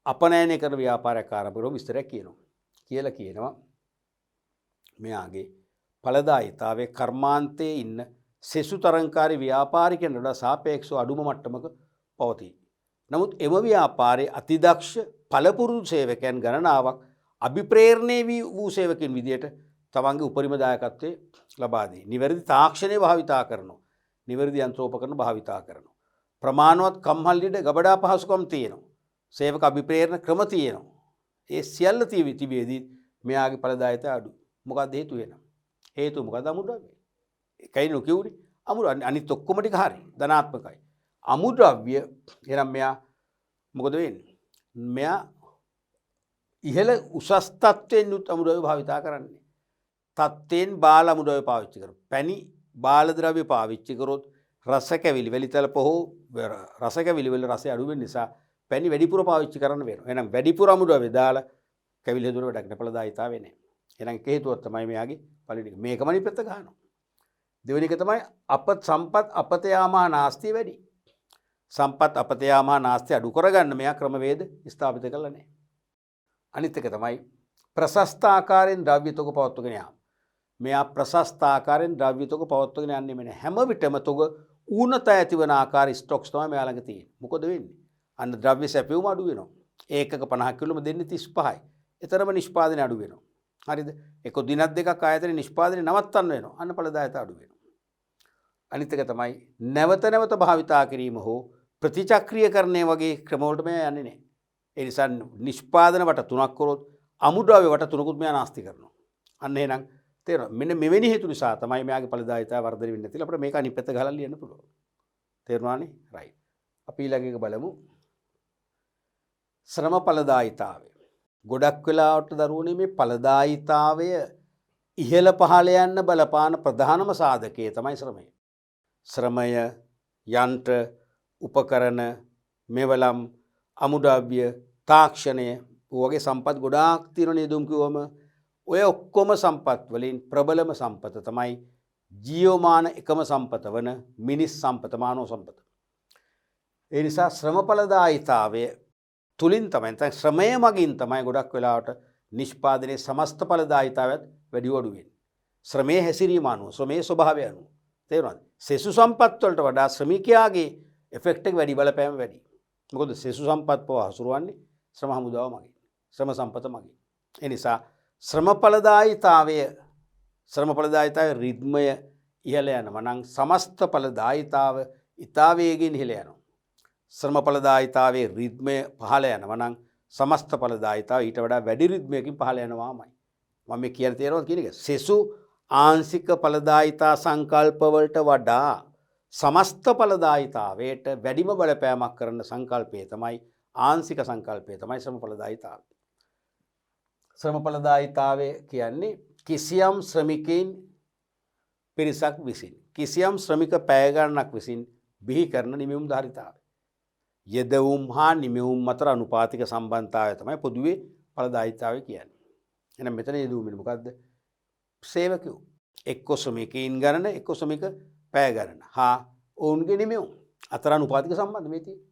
අපනයනය කරන ව්‍යාපාරයක් ආරම්භ කරන විස්තරයක් කියනවා. මෙයාගේ ඵලදායීතාවයේ කර්මාන්තයේ ඉන්න සෙසු තරංකාරී ව්‍යාපාරිකයන්ට වඩා සාපේක්ෂව අඩුම මට්ටමක පවතී. නමුත් එම ව්‍යාපාරයේ අතිදක්ෂ පළපුරුදු සේවකයන් ගණනාවක් අභිප්‍රේරණය වූ සේවකයන් විදියට තමන්ගේ උපරිම දායකත්වයේ ලබා දී. නිවැරදි තාක්ෂණය භාවිතා කරනවා. නිවැරදි යන්ත්‍රෝපකරණ භාවිතා කරනවා. ප්‍රමාණවත් කම්හල්ලිට ගබඩා පහසුකම් තියෙනවා. සේවක අභිප්‍රේරණ ක්‍රම තියෙනවා. ඒ සියල්ල තිබෙදී මෙයාගේ ඵලදායීතාවය අඩුයි. මොකක්ද හේතුව වෙන? හේතුව මොකද? අමුද්‍රව්‍ය. එකයි නොකියුනේ. අනිත් ඔක්කොම ටික හරි. ධනාත්මකයි. අමුද්‍රව්‍ය එනම් මෙයා මොකද වෙන්නේ? මෙයා ඉහළ උසස් තත්ත්වයෙන් යුත් අමුද්‍රව්‍ය භාවිතා කරන්නේ. තත්ත්වයෙන් බාල අමුද්‍රව්‍ය පාවිච්චි කරනවා. පැණි බාල ද්‍රව්‍ය පාවිච්චි කරොත් රස කැවිලි වැලිතලප හෝ රස කැවිලි වල රසය අඩු වෙන නිසා පැණි වැඩිපුර පාවිච්චි කරන්න වෙනවා. එහෙනම් වැඩිපුර අමුද්‍රව්‍ය දාලා කැවිලි හදුන වැඩක් නෑ. ඵලදායීතාවය නෑ. එහෙනම් ඒක හේතුවක් තමයි මෙයාගේ පළවෙනි එක. මේකම අනිත් පැත්ත ගන්නවා. දෙවෙනි එක තමයි සම්පත් අපත යාමා නාස්තිය වැඩි. සම්පත් අපත යාමා නාස්තිය අඩු කරගන්න මෙයා ක්‍රමවේද ස්ථාපිත කළා නෑ. අනිත් එක තමයි ප්‍රශස්ත ආකාරයෙන් ද්‍රව්‍ය තොග පවත්වගෙන යාම. මෙයා ප්‍රශස්ත ආකාරයෙන් ද්‍රව්‍ය තොග පවත්වගෙන යන්නේ නැහැ. හැම විටම තොග ඌනත ඇතිවන ආකාර ස්ටොක්ස් තමයි මෙයා ළඟ තියෙන්නේ. මොකද වෙන්නේ? අන්න ද්‍රව්‍ය සැපෙවුම අඩු වෙනවා. ඒකක 50 කිලෝම දෙන්නේ 35යි. එතරම් නිෂ්පාදනය අඩු වෙනවා. හරිද? එක දිනක් දෙකක් ආයතනයේ නිෂ්පාදනය නවත්තන්න වෙනවා. අන්න ඵලදායීතාව අඩු වෙනවා. අනිත් එක තමයි නැවත නැවත භාවිතා කිරීම හෝ ප්‍රතිචක්‍රීයකරණය වගේ ක්‍රමවලට මෙයා යන්නේ නැහැ. ඒ නිසා නිෂ්පාදන වට 3ක් කරොත් අමුද්‍රව්‍ය වට 3කුත් මෙයා නාස්ති කරනවා. අන්න එහෙනම් තේරෙනවද? මෙන්න මෙවැනි හේතු නිසා තමයි මෙයාගේ ඵලදායීතාව වර්ධනය වෙන්නේ නැතිලා අපිට මේක අනිත් පැත්ත ගහලා ලියන්න පුළුවන්. තේරුණානේ? රයිට්. අපි ඊළඟ එක බලමු. ශ්‍රම ඵලදායීතාවය. ගොඩක් වෙලාවට දරුවනේ මේ ඵලදායීතාවය ඉහළ පහළ යන්න බලපාන ප්‍රධානම සාධකය තමයි ශ්‍රමය. ශ්‍රමය, යන්ත්‍ර, උපකරණ, මෙවලම්, අමුද්‍රව්‍ය, තාක්ෂණය වගේ සම්පත් ගොඩාක් තියෙන නේදුම් කිව්වම ඔය ඔක්කොම සම්පත් වලින් ප්‍රබලම සම්පත තමයි ජීවමාන එකම සම්පත වන මිනිස් සම්පත, මානව සම්පත. ඒ නිසා ශ්‍රම ඵලදායීතාවය තුලින් තමයි නැත්නම් ශ්‍රමය මගින් තමයි ගොඩක් වෙලාවට නිෂ්පාදනයේ සමස්ත ඵලදායීතාවයත් වැඩි වඩු වෙන්නේ. ශ්‍රමයේ හැසිරීම අනුව, ශ්‍රමයේ ස්වභාවය අනුව. තේරුණාද? සෙසු සම්පත් වලට වඩා ශ්‍රමිකයාගේ එෆෙක්ට් එක වැඩි, බලපෑම වැඩි. මොකද සෙසු සම්පත් පව හසුරුවන්නේ ශ්‍රම හමුදාව මගින්, ශ්‍රම සම්පත මගින්. ඒ නිසා ශ්‍රම ඵලදායීතාවයේ රිද්මය ඉහළ යනවා නම් සමස්ත ඵලදායීතාව ඉතා වේගයෙන් ඉහළ යනවා. ශ්‍රම ඵලදායිතාවේ රිද්මය පහළ යනවා නම් සමස්ත ඵලදායිතාව ඊට වඩා වැඩි රිද්මයකින් පහළ යනවාමයි. මම මේ කියන තේරෙනවද කියන එක? සෙසු ආංශික ඵලදායිතා සංකල්ප වලට වඩා සමස්ත ඵලදායිතාවයට වැඩිම බලපෑමක් කරන සංකල්පය තමයි ආංශික සංකල්පය තමයි ශ්‍රම ඵලදායිතාවය. ශ්‍රම ඵලදායිතාවය කියන්නේ කිසියම් ශ්‍රමිකයින් පිරිසක් විසින් කිසියම් ශ්‍රමික පැය ගණනක් විසින් බිහි කරන නිමවුම් ධාරිතාවය. යෙදවුම් හා නිමවුම් අතර අනුපාතික සම්බන්ධතාවය තමයි පොදුවේ ඵලදායිතාවය කියන්නේ. එහෙනම් මෙතන යෙදුවීම මොකද්ද? සේවකයෝ එක්ක ශ්‍රමිකයින් ගණන එක්ක ශ්‍රමික පැය ගණන හා ඔවුන්ගේ නිමවුම් අතර අනුපාතික සම්බන්ධ මේ තියෙන්නේ.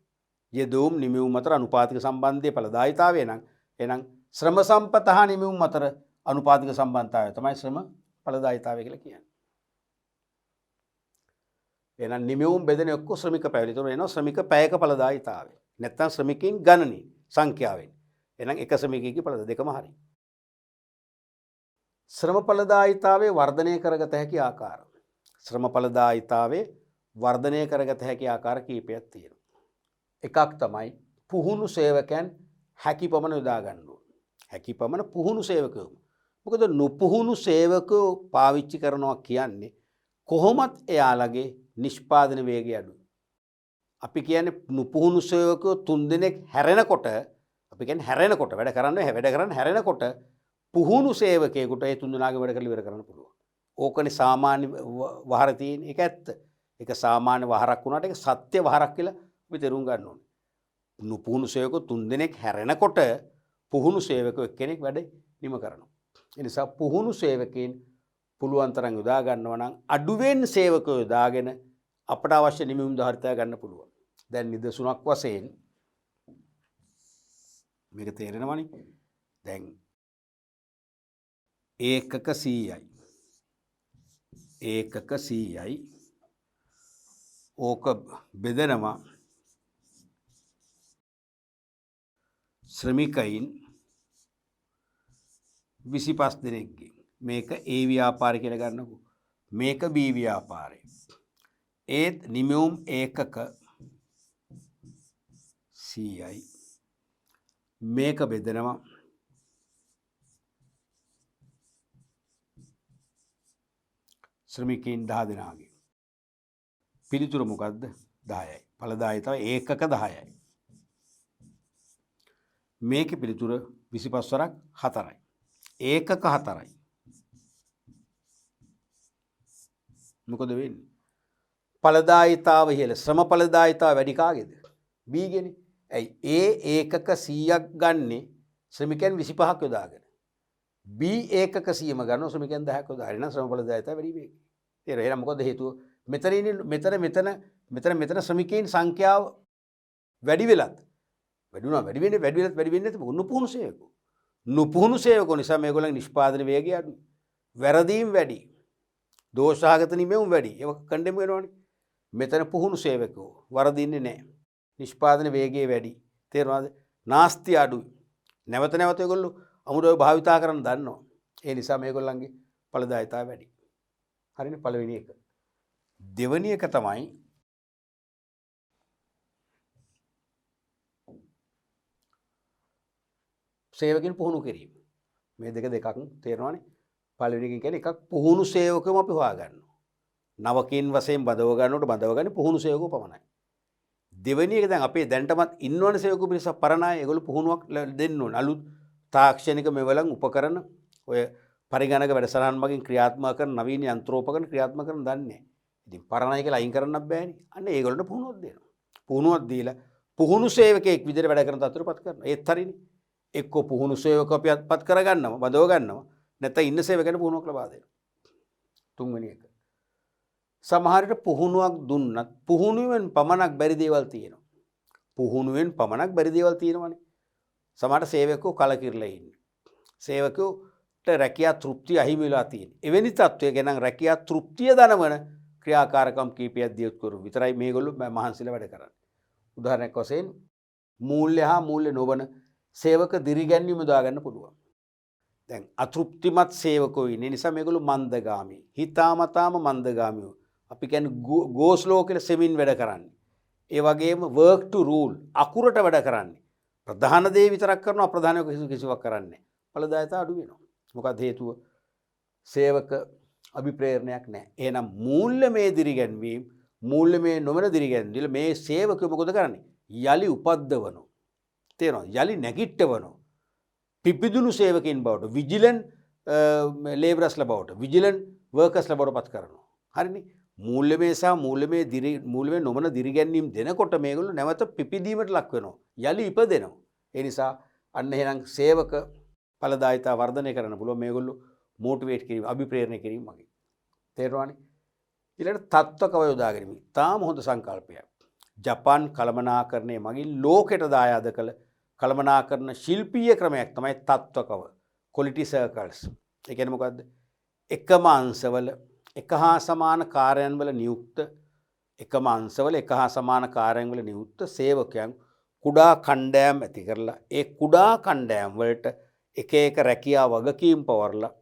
යෙදවුම් නිමවුම් අතර අනුපාතික සම්බන්ධයේ ඵලදායිතාවය නම් එහෙනම් ශ්‍රම සම්පත හා නිමවුම් අතර අනුපාතික සම්බන්ධතාවය තමයි ශ්‍රම ඵලදායිතාවය කියලා කියන්නේ. එහෙනම් නිමවුම් බෙදෙන ඔක්කොම ශ්‍රමික පැය. ඒතකොට එනවා ශ්‍රමික පැයක ඵලදායිතාවය. නැත්තම් ශ්‍රමිකයින් ගණනේ සංඛ්‍යාවෙන්. එහෙනම් එක ශ්‍රමිකයෙකුගේ ඵලද දෙකම හරි. ශ්‍රම ඵලදායිතාවේ වර්ධනය කරගත හැකි ආකාර. ශ්‍රම ඵලදායිතාවේ වර්ධනය කරගත හැකි ආකාර කීපයක් තියෙනවා. එකක් තමයි පුහුණු සේවකයන් හැකි පමණ යොදා ගන්න ඕන. හැකි පමණ පුහුණු සේවකයෝ. මොකද නොපුහුණු සේවකයෝ පාවිච්චි කරනවා කියන්නේ කොහොමත් එයාලගේ නිෂ්පාදන වේගය අඩුයි. අපි කියන්නේ නුපුහුණු සේවකයෝ 3 දෙනෙක් හැරෙනකොට අපි කියන්නේ හැරෙනකොට වැඩ කරන්න හැරෙනකොට පුහුණු සේවකයෙකුට ඒ 3 දෙනාගේ වැඩ කරලා ඉවර කරන්න පුළුවන්. ඕකනේ සාමාන්‍ය වහර තියෙන එක ඇත්ත. ඒක සාමාන්‍ය වහරක් වුණාට ඒක සත්‍ය වහරක් කියලා අපි තේරුම් ගන්න ඕනේ. නුපුහුණු සේවකයෝ 3 දෙනෙක් හැරෙනකොට පුහුණු සේවකයෝ එක්කෙනෙක් වැඩ නිම කරනවා. ඒ නිසා පුහුණු සේවකයන් පුළුවන් තරම් යොදා ගන්නවා නම් අඩුවෙන් සේවකයෝ යොදාගෙන අපට අවශ්‍ය නිමවුම් ධාරිතාව ගන්න පුළුවන්. දැන් නිදසුනක් වශයෙන් මේක තේරෙනවනේ. දැන් ඒකක 100යි. ඒකක 100යි. ඕක බෙදනවා ශ්‍රමිකයින් 25 දෙනෙක්ගෙන්. මේක A ව්‍යාපාරය කියලා ගන්නකො. මේක B ව්‍යාපාරය. ඒත් නිමවුම් ඒකක 100යි. මේක බෙදනවා ශ්‍රමිකයින් 10 දෙනාගෙන්. පිළිතුර මොකද්ද? 10යි. ඵලදායිතාව ඒකක 10යි. මේකේ පිළිතුර 25 වරක් 4යි. ඒකක 4යි. මොකද වෙන්නේ? ඵලදායිතාව ඉහළ ශ්‍රම ඵලදායිතාව වැඩි කාගේද? B ගෙනේ. ඇයි ඒකක 100ක් ගන්නේ ශ්‍රමිකයන් 25ක් යොදාගෙන. B ඒකක 100ම ගන්නවා ශ්‍රමිකයන් 10ක් යොදාගෙන. නම් ශ්‍රම ඵලදායිතාව වැඩි වෙයි. තේරෙයි. එහෙනම් මොකද හේතුව? මෙතන ශ්‍රමිකයන් සංඛ්‍යාව වැඩි වෙලත් වැඩි වෙන්නේ නැති මොකද? නුපුහුණු සේවකෝ. නුපුහුණු සේවකෝ නිසා මේගොල්ලන්ගේ නිෂ්පාදන වේගය අඩුයි. වැරදීම් වැඩි. දෝෂාගත නිමෙවුම් වැඩි. ඒක කන්ඩෙම් වෙනවනේ. මෙතන පුහුණු සේවකෝ වරදින්නේ නැහැ. නිෂ්පාදන වේගය වැඩි. තේරෙනවද? නාස්ති අඩුයි. නැවත ඒගොල්ලෝ අමුඩව භාවිතා කරන්න දන්නවා. ඒ නිසා මේගොල්ලන්ගේ ඵලදායිතාව වැඩි. හරිනේ පළවෙනි එක. දෙවෙනි එක තමයි සේවකයන් පුහුණු කිරීම. මේ දෙකක් තේරෙනවනේ. පළවෙනි එකෙන් කියන්නේ එකක් පුහුණු සේවකයම අපි හොයාගන්නවා. නවකින් වශයෙන් බදව ගන්නකොට පුහුණු සේවකයෝ පමණයි. දෙවෙනි එක දැන් අපේ දැනටමත් ඉන්නවනේ සේවකයෝ පිරිසක් පරණ අය. ඒගොල්ලෝ පුහුණුවක් දෙන්න ඕනේ. අලුත් තාක්ෂණික මෙවලම් උපකරණ ඔය පරිගණක වැඩසටහන් මගින් ක්‍රියාත්මක කරන නවීන යන්ත්‍රෝපකරණ ක්‍රියාත්මක කරන දන්නේ නැහැ. ඉතින් පරණ අය කියලා අයින් කරන්නත් බෑනේ. අන්න ඒගොල්ලන්ට පුහුණුවක් දෙනවා. පුහුණුවක් දීලා පුහුණු සේවකයෙක් විදිහට වැඩ කරන තත්ත්වයටපත් කරනවා. ඒත් හරිනේ. එක්ක පුහුණු සේවකපත් කරගන්නවා, බදව ගන්නවා. නැත්නම් ඉන්න සේවකයන්ට පුහුණුවක් ලබා දෙනවා. තුන්වෙනි එක. සමහර විට පුහුණුවක් දුන්නත් පුහුණුවෙන් පමණක් බැරි දේවල් තියෙනවා. පුහුණුවෙන් පමණක් බැරි දේවල් තියෙනවනේ. සමහර සේවකයෝ කලකිරලා ඉන්නේ. සේවකයෝට රැකියා තෘප්තිය අහිමි වෙලා තියෙනවා. එවැනි තත්ත්වයක නම් රැකියා තෘප්තිය දනවන ක්‍රියාකාරකම් කීපයක් දියුත් කරු විතරයි මේගොල්ලෝ මහන්සිලා වැඩ කරන්නේ. උදාහරණයක් වශයෙන් මූල්‍ය හා මූල්‍ය නොවන සේවක දිරිගැන්වීම දාගන්න පුළුවන්. දැන් අතෘප්තිමත් සේවකයෝ ඉන්නේ නිසා මේගොල්ලෝ මන්දගාමී. හිතාමතාම මන්දගාමීව. අපි කියන්නේ ගෝස්ලෝ කියලා සෙමින් වැඩ කරන්නේ. ඒ වගේම work to rule අකුරට වැඩ කරන්නේ. ප්‍රධාන දේ විතරක් කරනවා අප්‍රධානව කිසිවක් කරන්නේ නැහැ. ඵලදායීතා අඩු වෙනවා. මොකද හේතුව සේවක අභිප්‍රේරණයක් නැහැ. එහෙනම් මූල්‍යමය දිරිගැන්වීම මූල්‍යමය නොවන දිරිගැන්වීම මේ සේවකයෝ මොකද කරන්නේ? යලි උපද්දවනවා. තේරෙනවද? යලි නැගිට්ටවනවා. පිපිදුණු සේවකින් බවට විජිලන්ට් ලේබරස්ලා බවට විජිලන්ට් වර්කර්ස්ලා බවට පත් කරනවා. හරිනේ? මූල්‍යමය සහ මූල්‍යමය නොවන දිරිගැන්වීම් දෙනකොට මේගොල්ලෝ නැවත පිපිදීමට ලක් වෙනවා. යලි ඉපදෙනවා. ඒ නිසා අන්න එහෙනම් සේවක ඵලදායීතා වර්ධනය කරන්න පුළුවන් මේගොල්ලෝ මොටිවේට් කිරීම අභිප්‍රේරණය කිරීම මගින්. තේරුණානේ? ඊළඟට තත්ත්වකව යොදා ගැනීම. තාම හොඳ සංකල්පයක්. ජපාන් කළමනාකරණය මගින් ලෝකෙට දායාද කළ කළමනාකරණ ශිල්පීය ක්‍රමයක් තමයි තත්ත්වකව. Quality circles. ඒ කියන්නේ මොකද්ද? එකම අංශවල එක හා සමාන කාර්යයන්වල නියුක්ත එකම අංශවල එක හා සමාන කාර්යයන්වල නියුක්ත සේවකයන් කුඩා කණ්ඩායම් ඇති කරලා ඒ කුඩා කණ්ඩායම් වලට එක එක රැකියා වගකීම් පවර්ලා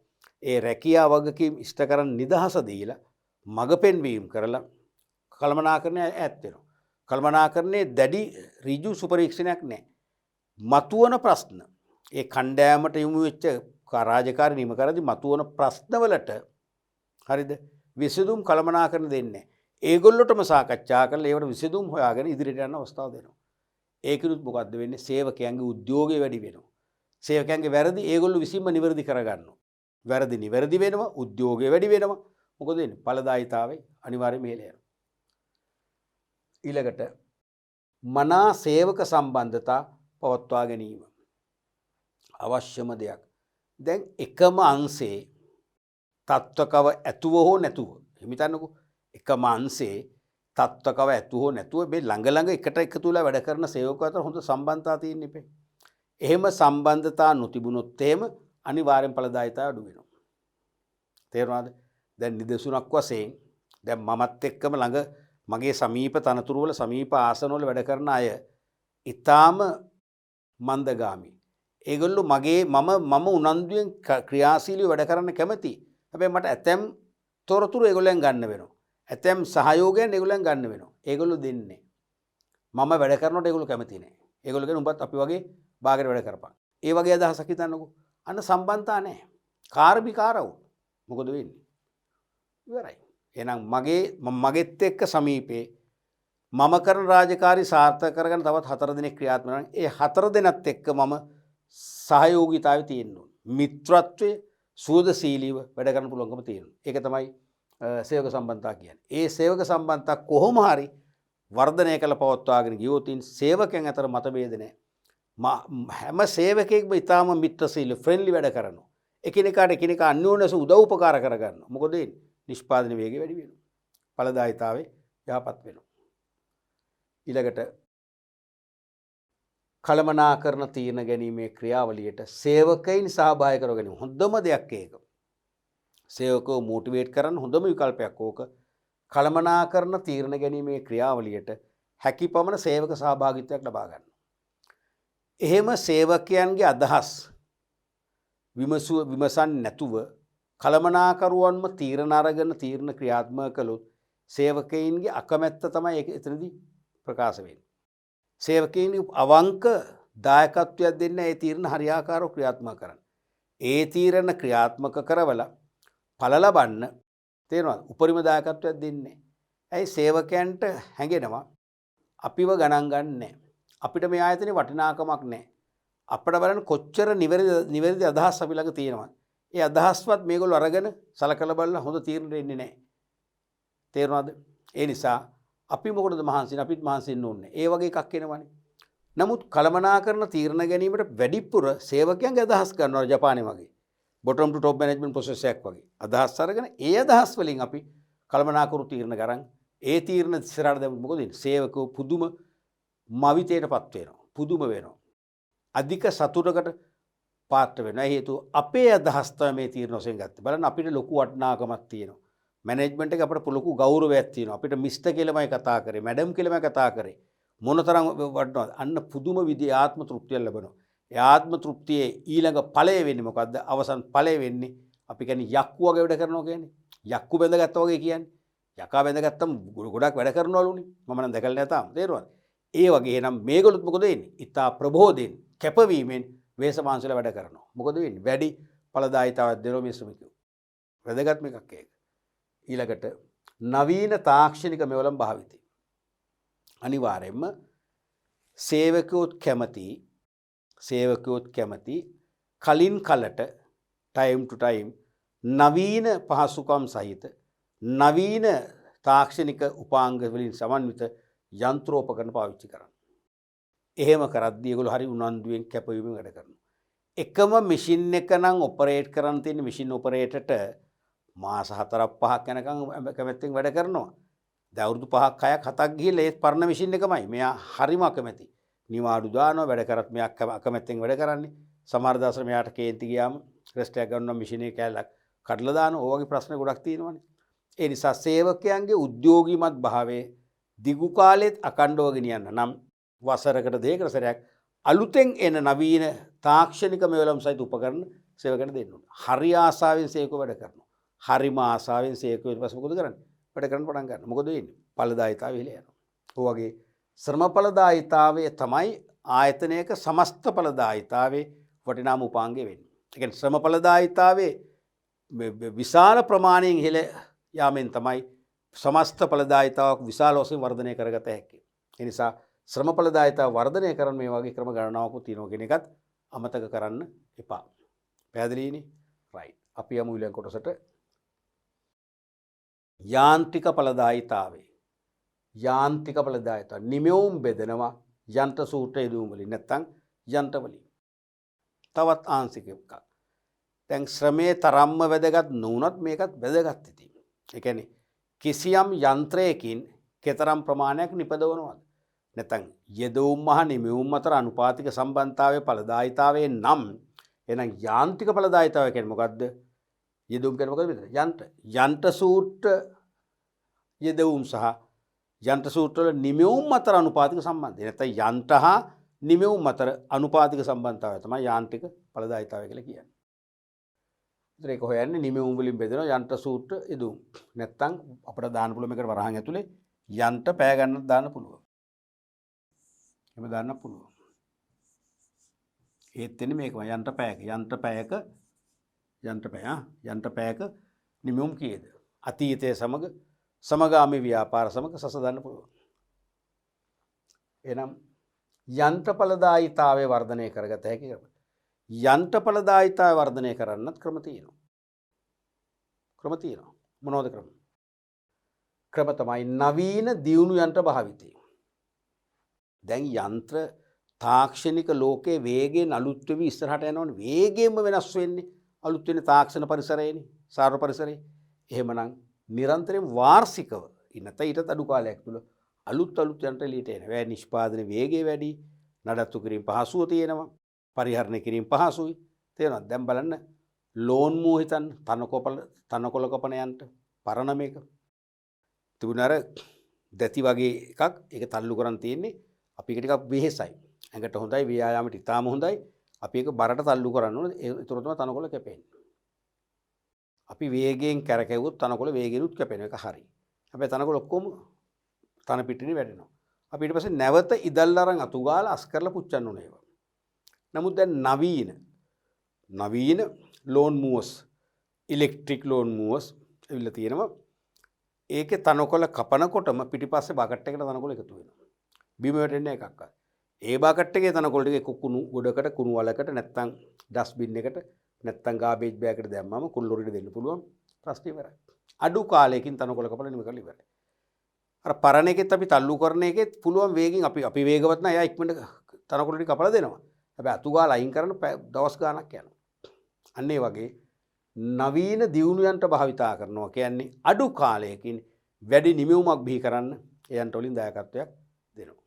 ඒ රැකියා වගකීම් ඉෂ්ට කරන් නිදහස දීලා මඟ පෙන්වීම කරලා කළමනාකරණය ඈත් වෙනවා. කළමනාකරණයේ දැඩි ඍජු සුපරීක්ෂණයක් නැහැ. මතුවන ප්‍රශ්න ඒ කණ්ඩායමට යොමු වෙච්ච රාජකාරී නිම කරද්දී මතුවන ප්‍රශ්නවලට හරිද විසඳුම් කළමනාකරණ දෙන්නේ. ඒගොල්ලොටම සාකච්ඡා කරලා ඒවට විසඳුම් හොයාගෙන ඉදිරියට යන අවස්ථාව දෙනවා. ඒකිනුත් මොකද්ද වෙන්නේ? සේවකයන්ගේ උද්‍යෝගය වැඩි වෙනවා. සේවකයන්ගේ වැරදි ඒගොල්ලෝ විසින්ම නිවැරදි කරගන්නවා. වැරදි නිවැරදි වෙනවා, උද්‍යෝගය වැඩි වෙනවා. මොකද වෙන්නේ? ඵලදායීතාවය අනිවාර්යයෙන් ඉහළ යනවා. ඊළඟට මනා සේවක සම්බන්ධතා පවත්වා ගැනීම අවශ්‍යම දෙයක්. දැන් එකම අංශේ තත්ත්වකව ඇතුව හෝ නැතුව හිමිතන්නකෝ එකම අංශේ තත්ත්වකව ඇතුව හෝ නැතුව මේ ළඟ ළඟ එකට එකතු වෙලා වැඩ කරන සේවකයෝ අතර හොඳ සම්බන්ධතා තියෙන්න ඉපේ. එහෙම සම්බන්ධතා නොතිබුණොත් එහෙම අනිවාර්යෙන් ඵලදායීතාව අඩු වෙනවා. තේරුණාද? දැන් නිදසුනක් වශයෙන් දැන් මමත් එක්කම ළඟ මගේ සමීප තනතුරු වල සමීප ආසන වල වැඩ කරන අය ඊටාම මන්දගාමී. ඒගොල්ලෝ මගේ මම උනන්දුවෙන් ක්‍රියාශීලීව වැඩ කරන්න කැමතියි. හැබැයි මට ඇතැම් තොරතුරු ඒගොල්ලෙන් ගන්න වෙනවා. ඇතැම් සහයෝගයන් ඒගොල්ලෙන් ගන්න වෙනවා. ඒගොල්ලෝ දෙන්නේ. මම වැඩ කරනකොට ඒගොල්ලෝ කැමති නැහැ. ඒගොල්ලෝ කියන උඹත් අපි වගේ බාගෙට වැඩ කරපන්. ඒ වගේ අදහසක් හිතන්නකෝ. අන්න සම්බන්ධතා නැහැ. කාර්මිකාරව. මොකද වෙන්නේ? ඉවරයි. එහෙනම් මගෙත් එක්ක සමීපේ මම කරන රාජකාරී සාර්ථක කරගන්න තවත් 4 දෙනෙක් ක්‍රියාත්මක වෙනවා. ඒ 4 දෙනත් එක්ක මම සහයෝගීතාවය තියෙන්න ඕන. මිත්‍රත්වයේ සුවදශීලීව වැඩ කරන්න පුළුවන්කම තියෙනවා. ඒක තමයි සේවක සම්බන්ධතා කියන්නේ. ඒ සේවක සම්බන්ධතා කොහොම හරි වර්ධනය කළ පවත්වාගෙන ගියොත් සේවකයන් අතර මතභේද නැහැ. හැම සේවකයෙක්ම ඊටාම මිත්‍රශීලී ෆ්‍රෙන්ඩ්ලි වැඩ කරනවා. එකිනෙකාට එකිනෙකා අන්‍යෝන්‍යව උදව් උපකාර කරගන්නවා. මොකද ඒ නිෂ්පාදන වේගය වැඩි වෙනවා. ඵලදායීතාවය යහපත් වෙනවා. ඊළඟට කළමනාකරණ තීරණ ගැනීමේ ක්‍රියාවලියට සේවකයින් සහභාගී කර ගැනීම හොඳම දෙයක් ඒක. සේවකව මොටිවේට් කරන්න හොඳම විකල්පයක් ඕක. කළමනාකරණ තීරණ ගැනීමේ ක්‍රියාවලියට හැකි පමණ සේවක සහභාගීත්වයක් ලබා ගන්න. එහෙම සේවකයන්ගේ අදහස් විමසන්නේ නැතුව කළමනාකරුවන්ම තීරණ අරගෙන තීරණ ක්‍රියාත්මක කළොත් සේවකයින්ගේ අකමැත්ත තමයි එතනදී ප්‍රකාශ වෙන්නේ. සේවකයින් අවංක දායකත්වයක් දෙන්න ඒ තීරණ හරියාකාරව ක්‍රියාත්මක කරන්න. ඒ තීරණ ක්‍රියාත්මක කරවලා ඵල ලබන්න තේරෙනවද? උපරිම දායකත්වයක් දෙන්නේ. ඇයි සේවකයන්ට හැඟෙනවා අපිව ගණන් ගන්නෑ. අපිට මේ ආයතනේ වටිනාකමක් නැහැ. අපිට බලන්න කොච්චර නිවැරදි අදහස් අපි ළඟ තියෙනවා. ඒ අදහස්වත් මේගොල්ලෝ අරගෙන සලකලා බලලා හොඳ තීරණ දෙන්නේ නැහැ. තේරුණාද? ඒ නිසා අපි මොකටද මහන්සි වෙන්නේ? අපිත් මහන්සි වෙන්න ඕනේ. ඒ වගේ එකක් එනවනේ. නමුත් කළමනාකරණ තීරණ ගැනීමට වැඩිපුර සේවකයන්ගේ අදහස් ගන්නවා ජපානයේ වගේ. බොටම් ටු টොප් මැනේජ්මන්ට් ප්‍රොසෙස් එකක් වගේ. අදහස් අරගෙන ඒ අදහස් වලින් අපි කළමනාකරු තීරණ ගරන් ඒ තීරණ ඉස්සරහට දැම්මොත් මොකද වෙන්නේ? සේවකව පුදුම මවිතයටපත් වෙනවා. පුදුම වෙනවා. අධික සතුටකට පාත්‍ර වෙනවා. හේතුව අපේ අදහස් තමයි මේ තීරණ වශයෙන් ගත්තේ. බලන්න අපිට ලොකු වටිනාකමක් තියෙනවා. මැනේජ්මන්ට් එක අපිට ලොකු ගෞරවයක් තියෙනවා. අපිට මිස්ටර් කියලාමයි කතා කරේ, මැඩම් කියලාමයි කතා කරේ. මොනතරම් වටිනවද? අන්න පුදුම විදිහේ ආත්ම තෘප්තියක් ලැබෙනවා. ඒ ආත්ම තෘප්තියේ ඊළඟ ඵලය වෙන්නේ මොකද්ද? අවසන් ඵලය වෙන්නේ අපි කියන්නේ යක්කු වගේ වැඩ කරනවා කියන්නේ. යක්කු බැඳගත්තා වගේ කියන්නේ. යකා බැඳගත්තම ගොඩක් වැඩ කරනවලුනේ. මම නම් දැකලා නැහැ තාම. තේරුණාද? ඒ වගේ එහෙනම් මේගොල්ලොත් මොකද වෙන්නේ? ඊතා ප්‍රබෝධයෙන් කැපවීමෙන් වේසමාංශල වැඩ කරනවා. මොකද වෙන්නේ? වැඩි ඵලදායීතාවයක් දෙනවා මේ ශ්‍රමිකයෝ. වැදගත්ම එකක් ඒක. ඊළඟට නවීන තාක්ෂණික මෙවලම් භාවිතය. අනිවාර්යයෙන්ම සේවකයොත් කැමති කලින් කලට ටයිම් ටු ටයිම් නවීන පහසුකම් සහිත නවීන තාක්ෂණික උපාංග වලින් සමන්විත යන්ත්‍රෝපකරණ පාවිච්චි කරන්න. එහෙම කරද්දී ඒගොල්ලෝ හරි උනන්දුවෙන් කැපවීමෙන් වැඩ කරනවා. එකම මැෂින් එක නම් ඔපරේට් කරන්න තියෙන මැෂින් ඔපරේටර්ට මාස 4ක් 5ක් යනකම් කැමැත්තෙන් වැඩ කරනවා. දැන් අවුරුදු 5ක් 6ක් 7ක් ගිහිල්ලා ඒ පරණ මැෂින් එකමයි. මෙයා හරිම අකමැති. නිවාඩු දානවා වැඩ කරත් මෙයා අකමැත්තෙන් වැඩ කරන්නේ. සමහර දවසට මෙයාට කේන්ති ගියාම රෙස්ට් එකක් ගන්නවා මැෂින් එකේ කැලක් කඩලා දානවා. ඔය වගේ ප්‍රශ්න ගොඩක් තියෙනවානේ. ඒ නිසා සේවකයන්ගේ උද්‍යෝගීමත් භාවයේ දිගු කාලෙත් අකණ්ඩව ගෙනියන්න නම් වසරකට දෙකකට සැරයක් අලුතෙන් එන නවීන තාක්ෂණික මෙවලම් සහිත උපකරණ සේවකයන්ට දෙන්න ඕනේ. හරි ආසාවෙන් සේවකව වැඩ කරනවා. හරිම ආසාවෙන් සේවකව ඊට පස්සේ මොකද කරන්නේ? වැඩ කරන්න පටන් ගන්නවා. මොකද වෙන්නේ? ඵලදායීතාවය ඉහළ යනවා. ඔය වගේ ශ්‍රම ඵලදායීතාවය තමයි ආයතනයක සමස්ත ඵලදායීතාවේ වටිනාම උපාංගය වෙන්නේ. ඒ කියන්නේ ශ්‍රම ඵලදායීතාවේ විශාල ප්‍රමාණයෙන් ඉහළ යාමෙන් තමයි සමස්ත ඵලදායීතාවක් විශාල වශයෙන් වර්ධනය කරගත හැකියි. ඒ නිසා ශ්‍රම ඵලදායීතාව වර්ධනය කරන්න මේ වගේ ක්‍රම ගණනාවක් තියෙනවා කියන එකත් අමතක කරන්න එපා. පැහැදිලිනේ? රයිට්. අපි යමු ඊළඟ කොටසට. යාන්ත්‍රික ඵලදායීතාවය. යාන්ත්‍රික ඵලදායීතාව නිමෙවුම් බෙදනවා යන්ත්‍ර සූත්‍ර යෙදවීම් වලින් නැත්නම් යන්ත්‍ර වලින්. තවත් ආංශික එකක්. දැන් ශ්‍රමයේ තරම්ම වැදගත් නොවුනත් මේකත් වැදගත් ඉතින්. ඒ කියන්නේ කිසියම් යන්ත්‍රයකින් කෙතරම් ප්‍රමාණයක් නිපදවනවද? නැත්නම් යෙදවුම් මහ නිමෙවුම් අතර අනුපාතික සම්බන්ධතාවයේ ඵලදායීතාවයේ නම් එහෙනම් යාන්ත්‍රික ඵලදායීතාවය කියන්නේ මොකද්ද? යෙදවුම් කියන්නේ මොකද්ද මෙතන? යන්ත්‍ර සූත්‍ර යෙදවුම් සහ යන්ත්‍ර සූත්‍ර වල නිමෙවුම් අතර අනුපාතික සම්බන්ධය. නැත්නම් යන්ත්‍ර හා නිමෙවුම් අතර අනුපාතික සම්බන්ධතාවය තමයි යාන්ත්‍රික ඵලදායීතාවය කියලා කියන්නේ. ඒතර ඒක හොයන්නේ නිමෙවුම් වලින් බෙදෙනවා යන්ත්‍ර සූත්‍ර යෙදවුම්. නැත්නම් අපිට දාන්න පුළුවන් මේකට වරහන් ඇතුලේ යන්ත්‍ර පෑ ගන්නත් දාන්න පුළුවන්. එහෙම දාන්න පුළුවන්. ඒත් එන්නේ මේකම යන්ත්‍ර පෑයක නිමෙවුම් කීයද? අතීතයේ සමග සමගාමී ව්‍යාපාර සමග සසඳන්න පුළුවන්. එනම් යන්ත්‍ර ඵලදායීතාවය වර්ධනය කරගත හැකි ක්‍රම. යන්ත්‍ර ඵලදායීතාවය වර්ධනය කරන්නත් ක්‍රම තියෙනවා. මොනවද ක්‍රම? ක්‍රම තමයි නවීන දියුණු යන්ත්‍ර භාවිතය. දැන් යන්ත්‍ර තාක්ෂණික ලෝකයේ වේගයෙන් අලුත් වෙවි ඉස්සරහට යනවනේ. වේගයෙන්ම වෙනස් වෙන්නේ අලුත් වෙන තාක්ෂණ පරිසරයේනේ. සාර්ව පරිසරයේ. එහෙමනම් නිරන්තරයෙන් වාර්ෂිකව නැත්නම් ඊටත් අඩු කාලයක් තුල අලුත් යන්ත්‍ර එළියට එනවා. වැය නිෂ්පාදන වේගය වැඩි, නඩත්තු කිරීම පහසුව තියෙනවා, පරිහරණය කිරීම පහසුයි. තේරෙනවද? දැන් බලන්න ලෝන් මූ හිතන්න තනකොළ කපන යන්ත්‍ර පරණ මේක. තිබුණ අර දැති වගේ එකක් ඒක තල්ලු කරන් තියෙන්නේ. අපි ඒක ටිකක් වෙහෙසයි. ඇඟට හොඳයි, ව්‍යායාමයට ඉතාම හොඳයි. අපි ඒක බරට තල්ලු කරන්න ඕනේ. ඒතර තමයි තනකොළ කැපෙන්නේ. අපි වේගයෙන් කැරකෙව්වොත් තනකොළ වේගෙනුත් කැපෙන එක හරි. හැබැයි තනකොළ ඔක්කොම තන පිටිනේ වැටෙනවා. අපි ඊට පස්සේ නැවත ඉදල් අරන් අතු ගාලා අස් කරලා පුච්චන්න ඕනේ ඒවා. නමුත් දැන් නවීන ලෝන් මූවර්ස්, ඉලෙක්ට්‍රික් ලෝන් මූවර්ස් ඇවිල්ලා තියෙනවා. ඒකේ තනකොළ කපනකොටම පිටිපස්සේ බකට් එකට තනකොළ එකතු වෙනවා. බිම වැටෙන්නේ එකක්වත්. ඒ බකට් එකේ තනකොළ ටික කුණු ගොඩකට, කුණු වලකට නැත්තම් ඩස්බින් එකට නැත්තම් ගාබේජ් බෑග් එකට දැම්මම කුල්ලොරිට දෙන්න පුළුවන්. ප්‍රශ්නේ ඉවරයි. අඩු කාලයකින් තනකොළ කපලා නිම කරලා ඉවරයි. අර පරණ එකෙත් අපි තල්ලු කරන එකෙත් පුළුවන් වේගෙන් අපි වේගවත් නැහැ. එයා ඉක්මනට තනකොළ ටික කපලා දෙනවා. හැබැයි අතු ගාලා අයින් කරන්න දවස් ගාණක් යනවා. අන්න ඒ වගේ නවීන දියුණු යන්ත්‍ර භාවිතා කරනවා කියන්නේ අඩු කාලයකින් වැඩි නිමෙවුමක් බිහි කරන්න ඒ යන්ත්‍ර වලින් දායකත්වයක් දෙනවා.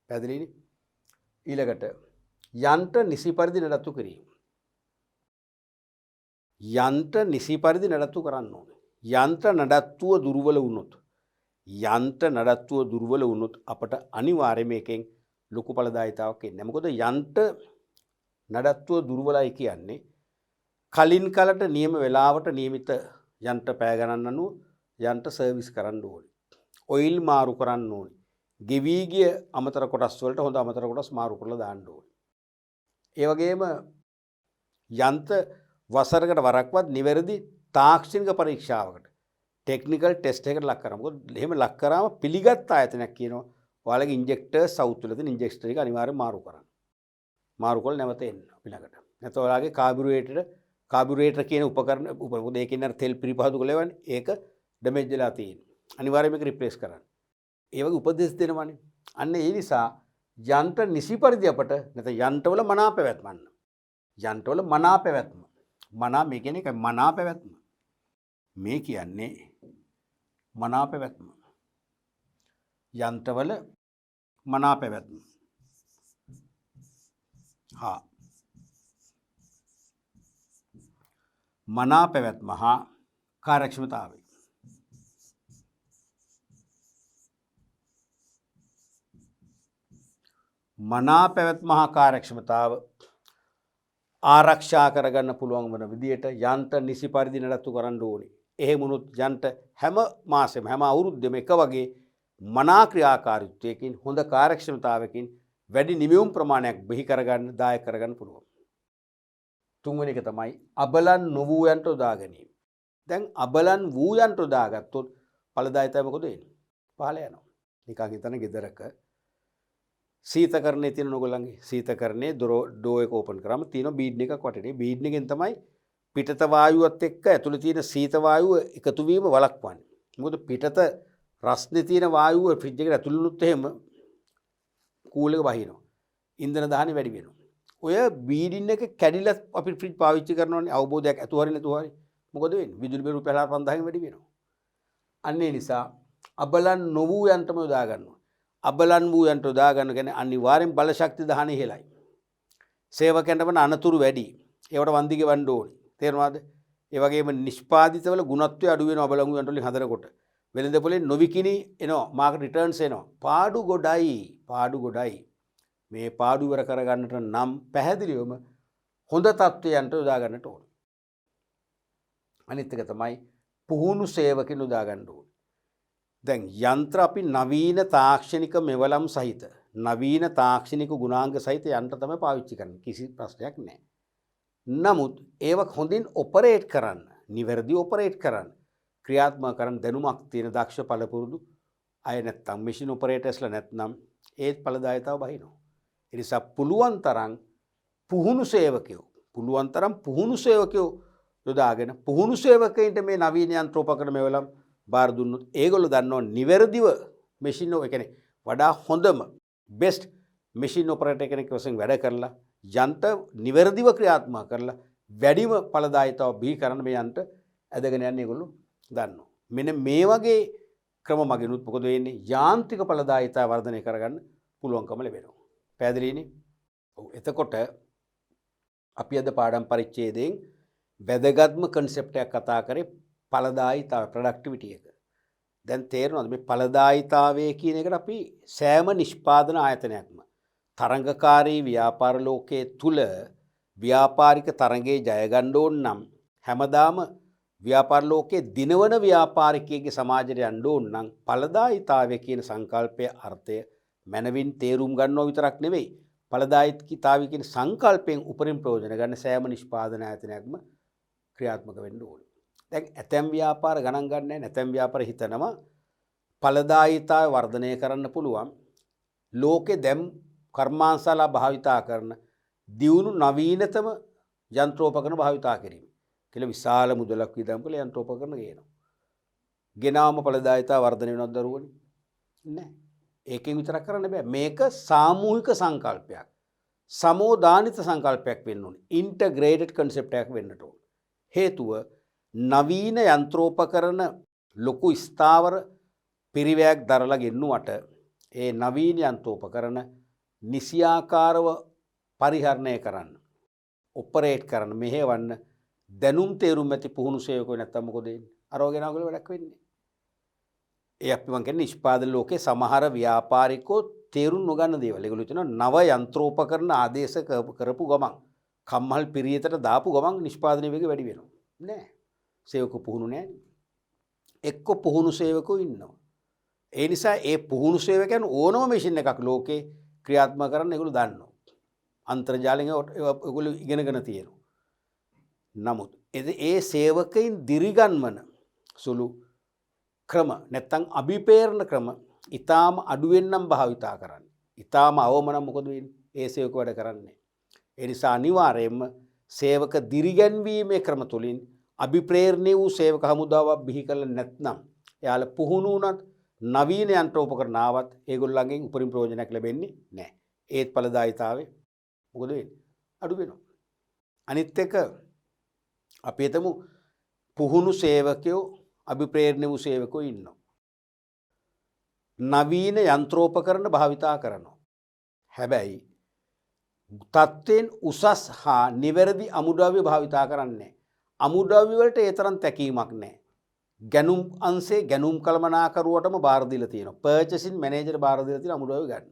පැහැදිලිනේ? ඊළඟට යන්ත්‍ර නිසි පරිදි නඩත්තු කිරීම. යන්ත්‍ර නිසි පරිදි නඩත්තු කරන්න ඕනේ. යන්ත්‍ර නඩත්තුව දුර්වල වුණොත් අපට අනිවාර්යයෙන් මේකෙන් ලොකු ඵලදායීතාවක් එන්නේ. මොකද යන්ත්‍ර නඩත්තුව දුර්වලයි කියන්නේ කලින් කලට නියම වේලාවට නියමිත යන්ත්‍ර පෑ ගණන් අනුව යන්ත්‍ර සර්විස් කරන්න ඕනේ. ඔයිල් මාරු කරන්න ඕනේ. ගෙවී ගිය අමතර කොටස් වලට හොඳ අමතර කොටස් මාරු කරලා දාන්න ඕනේ. ඒ වගේම යන්ත්‍ර වසරකට වරක්වත් නිවැරදි තාක්ෂණික පරීක්ෂාවකට ටෙක්නිකල් ටෙස්ට් එකකට ලක් කරනවා. මොකද එහෙම ලක් කරාම පිළිගත් ආයතනයක් කියනවා ඔයාලගේ ඉන්ජෙක්ටර් සවුත් වල තියෙන ඉන්ජෙක්ටර් එක අනිවාර්යෙන් මාරු කරන්න. මාරු කරලා නැවත එන්න අපි ළඟට. නැත්නම් ඔයාලගේ කාබුරේටර් කියන උපකරණ මොකද ඒකෙන් අර තෙල් පිරිපහදු කළේවනේ. ඒක ඩැමේජ් වෙලා තියෙනවා. අනිවාර්යයෙන් මේක රිප්ලේස් කරන්න. ඒ වගේ උපදෙස් දෙනවනේ. අන්න ඒ නිසා යන්ත්‍ර නිසි පරිදි අපට නැත්නම් යන්ත්‍රවල මනා පැවැත්මන්න. යන්ත්‍රවල මනා පැවැත්ම. මනා මේ කියන්නේ ඒකයි මනා පැවැත්ම. මේ කියන්නේ මනා පැවැත්ම. යන්ත්‍රවල මනා පැවැත්ම. හා මනා පැවැත්ම හා කාර්යක්ෂමතාවය. මනා පැවැත්ම හා කාර්යක්ෂමතාව ආරක්ෂා කරගන්න පුළුවන් වන විදියට යන්ත්‍ර නිසි පරිදි නඩත්තු කරන්න ඕනේ. එහෙම වුණොත් යන්ත්‍ර හැම මාසෙම හැම අවුරුද්දෙම එක වගේ මනා ක්‍රියාකාරීත්වයකින් හොඳ කාර්යක්ෂමතාවයකින් වැඩි නිමවුම් ප්‍රමාණයක් බිහි කරගන්න දායක කරගන්න පුළුවන්. තුන්වෙනි එක තමයි අබලන් නොවූ යන්ත්‍ර යොදා ගැනීම. දැන් අබලන් වූ යන්ත්‍ර යොදාගත්තොත් ඵලදායීතාවය මොකද වෙන්නේ? පහළ යනවා. නිකන් හිතන ගෙදරක සීතකරණයේ තියෙන ඔයගොල්ලන්ගේ සීතකරණයේ ඩෝ එක ඕපන් කරාම තියෙන බීඩ් එකක් වටේ. බීඩ් එකෙන් තමයි පිටත වායුවත් එක්ක ඇතුළේ තියෙන සීත වායුව එකතු වීම වළක්වන්නේ. මොකද පිටත රස්නේ තියෙන වායුව ෆ්‍රිජ් එකට ඇතුළේ වුණොත් එහෙම කූල් එක වහිනවා. ඉන්ධන දහනය වැඩි වෙනවා. ඔය බීඩින් එක කැඩිලා අපි ෆ්‍රිජ් පාවිච්චි කරනවානේ අවබෝධයක් ඇතුව හරි නැතුව හරි. මොකද වෙන්නේ? විදුලි බිල රුපියල් 5000න් වැඩි වෙනවා. අන්න ඒ නිසා අබලන් නොවූ යන්ත්‍රම යොදා ගන්නවා. අබලන් වූ යන්ත්‍ර යොදා ගන්න කියන්නේ අනිවාර්යෙන් බල ශක්ති දහනය ඉහළයි. සේවකයන්ට වන අනතුරු වැඩි. ඒවට වන්දි ගෙවන්න ඕනේ. තේරුණාද? ඒ වගේම නිෂ්පාදිතවල ගුණත්වය අඩු වෙනවා අබලන් වූ යන්ත්‍ර වලින් හදනකොට. වෙළඳ පොලේ නොවිකිනි එනවා. මාකට් රිටර්න්ස් එනවා. පාඩු ගොඩයි. මේ පාඩු ඉවර කරගන්නට නම් පැහැදිලිවම හොඳ තත්ත්වයේ යන්ත්‍ර යොදා ගන්නට ඕන. අනිත් එක තමයි පුහුණු සේවකින් යොදා ගන්න ඕන. දැන් යන්ත්‍ර අපි නවීන තාක්ෂණික මෙවලම් සහිත නවීන තාක්ෂණික ගුණාංග සහිත යන්ත්‍ර තමයි පාවිච්චි කරන්නේ. කිසි ප්‍රශ්නයක් නැහැ. නමුත් ඒවා හොඳින් ඔපරේට් කරන්න, නිවැරදි ඔපරේට් කරන්න, ක්‍රියාත්මක කරන්න දැනුමක් තියෙන දක්ෂ පළපුරුදු අය නැත්නම් මැෂින් ඔපරේටර්ස්ලා නැත්නම් ඒත් ඵලදායීතාව බහිනවා. ඒ නිසා පුළුවන් තරම් පුහුණු සේවකයෝ යොදාගෙන පුහුණු සේවකයින්ට මේ නවීන යන්ත්‍රෝපකරණ මෙවලම් බාර දුන්නොත් ඒගොල්ලෝ දන්නවා නිවැරදිව මැෂින් එක කියන්නේ වඩා හොඳම බෙස්ට් මැෂින් ඔපරේටර් කෙනෙක් වශයෙන් වැඩ කරලා යන්ත්‍ර නිවැරදිව ක්‍රියාත්මක කරලා වැඩිම ඵලදායීතාව බිහි කරන මේ යන්ත්‍ර ඇදගෙන යන්නේ ඒගොල්ලෝ දන්නවා. මෙන්න මේ වගේ ක්‍රම මගිනුත් මොකද වෙන්නේ? යාන්ත්‍රික ඵලදායීතාව වර්ධනය කරගන්න පුළුවන්කම ලැබෙනවා. පැහැදිලිනේ? ඔව්. එතකොට අපි අද පාඩම් පරිච්ඡේදයෙන් වැදගත්ම කන්සෙප්ට් එකක් කතා කරේ ඵලදායීතාව ප්‍රොඩක්ටිවිටි එක. දැන් තේරෙනවද මේ ඵලදායීතාවය කියන එකට අපි සෑම නිෂ්පාදන ආයතනයක්ම තරංගකාරී ව්‍යාපාර ලෝකයේ තුල ව්‍යාපාරික තරංගයේ ජය ගන්න ඕන නම් හැමදාම ව්‍යාපාර ලෝකයේ දිනවන ව්‍යාපාරිකයෙක්ගේ සමාජයට යන්න ඕන නම් ඵලදායීතාවය කියන සංකල්පයේ අර්ථය මනවින් තේරුම් ගන්නව විතරක් නෙවෙයි ඵලදායීතාවය කියන සංකල්පයෙන් උපරිම ප්‍රයෝජන ගන්න සෑම නිෂ්පාදන ආයතනයක්ම ක්‍රියාත්මක වෙන්න ඕනේ. දැන් ඇතැම් ව්‍යාපාර ගණන් ගන්න නැහැ. නැතැම් ව්‍යාපාර හිතනවා ඵලදායීතාවය වර්ධනය කරන්න පුළුවන් ලෝකේ දැන් කර්මාන්තශාලා භාවිතා කරන දියුණු නවීනතම යන්ත්‍රෝපකරණ භාවිතා කිරීම කියලා විශාල මුදලක් වියදම් කළ යන්ත්‍රෝපකරණ ගේනවා. ගෙනාවම ඵලදායීතාව වර්ධනය වෙනවද දරුවනේ? නැහැ. ඒකෙන් විතරක් කරන්න බෑ. මේක සාමූහික සංකල්පයක්. සමෝදානිත සංකල්පයක් වෙන්න ඕනේ. ඉන්ටග්‍රේටඩ් කන්සෙප්ට් එකක් වෙන්නට ඕනේ. හේතුව නවීන යන්ත්‍රෝපකරණ ලොකු ස්ථාවර පිරිවැයක් දරලා ගෙන්නුවට ඒ නවීන යන්ත්‍රෝපකරණ නිසියාකාරව පරිහරණය කරන්න, ඔපරේට් කරන්න, මෙහෙවන්න දැනුම් තේරුම් ඇති පුහුණු සේවකයෝ නැත්තම් මොකද වෙන්නේ? අරවගෙන ආගල වැඩක් වෙන්නේ. ඒ අපි මං කියන්නේ නිෂ්පාදන ලෝකේ සමහර ව්‍යාපාරිකෝ තේරුම් නොගන්න දේවල්. ඒගොල්ලෝ හිතනවා නව යන්ත්‍රෝපකරණ ආදේශ කරපු ගමන් කම්මල් පිරියතට දාපු ගමන් නිෂ්පාදනය වේගය වැඩි වෙනවා. නෑ. සේවක පුහුණු නෑ. එක්ක පුහුණු සේවකයෝ ඉන්නවා. ඒ නිසා ඒ පුහුණු සේවකයන් ඕනම මැෂින් එකක් ලෝකේ ක්‍රියාත්මක කරන්න ඒගොල්ලෝ දන්නවා. අන්තර්ජාලයෙන් ඒගොල්ලෝ ඉගෙනගෙන තියෙනවා. නමුත් ඒ සේවකයින් දිරිගන්වන සුළු ක්‍රම නැත්තම් අභිපේරණ ක්‍රම ඊටාම අඩුවෙන් නම් භාවිතා කරන්නේ. ඊටාම අවම නම් මොකද වෙන්නේ? ඒ සේවක වැඩ කරන්නේ. ඒ නිසා අනිවාර්යයෙන්ම සේවක දිරිගැන්වීමේ ක්‍රම තුලින් අභිප්‍රේරණීය වූ සේවක හමුදාවක් බිහි කළ නැත්නම් එයාලා පුහුණු වුණත් නවීන යන්ත්‍රෝපකරණ ආවත් ඒගොල්ලන්ගෙන් උපරිම ප්‍රයෝජනයක් ලැබෙන්නේ නැහැ. ඒත් ඵලදායීතාවය මොකද වෙන්නේ? අඩු වෙනවා. අනිත් එක අපි හිතමු පුහුණු සේවකයෝ අභිප්‍රේරණීය වූ සේවකයෝ ඉන්නවා. නවීන යන්ත්‍රෝපකරණ භාවිතා කරනවා. හැබැයි තත්ත්වෙන් උසස් හා නිවැරදි අමුද්‍රව්‍ය භාවිතා කරන්නේ. අමුද්‍රව්‍ය වලට ඒ තරම් තැකීමක් නැහැ. ගැනුම් අංශේ ගැනුම් කළමනාකරුවටම බාර දීලා තියෙනවා. පර්චේසින් මැනේජර් බාර දීලා තියෙන අමුද්‍රව්‍ය ගන්න.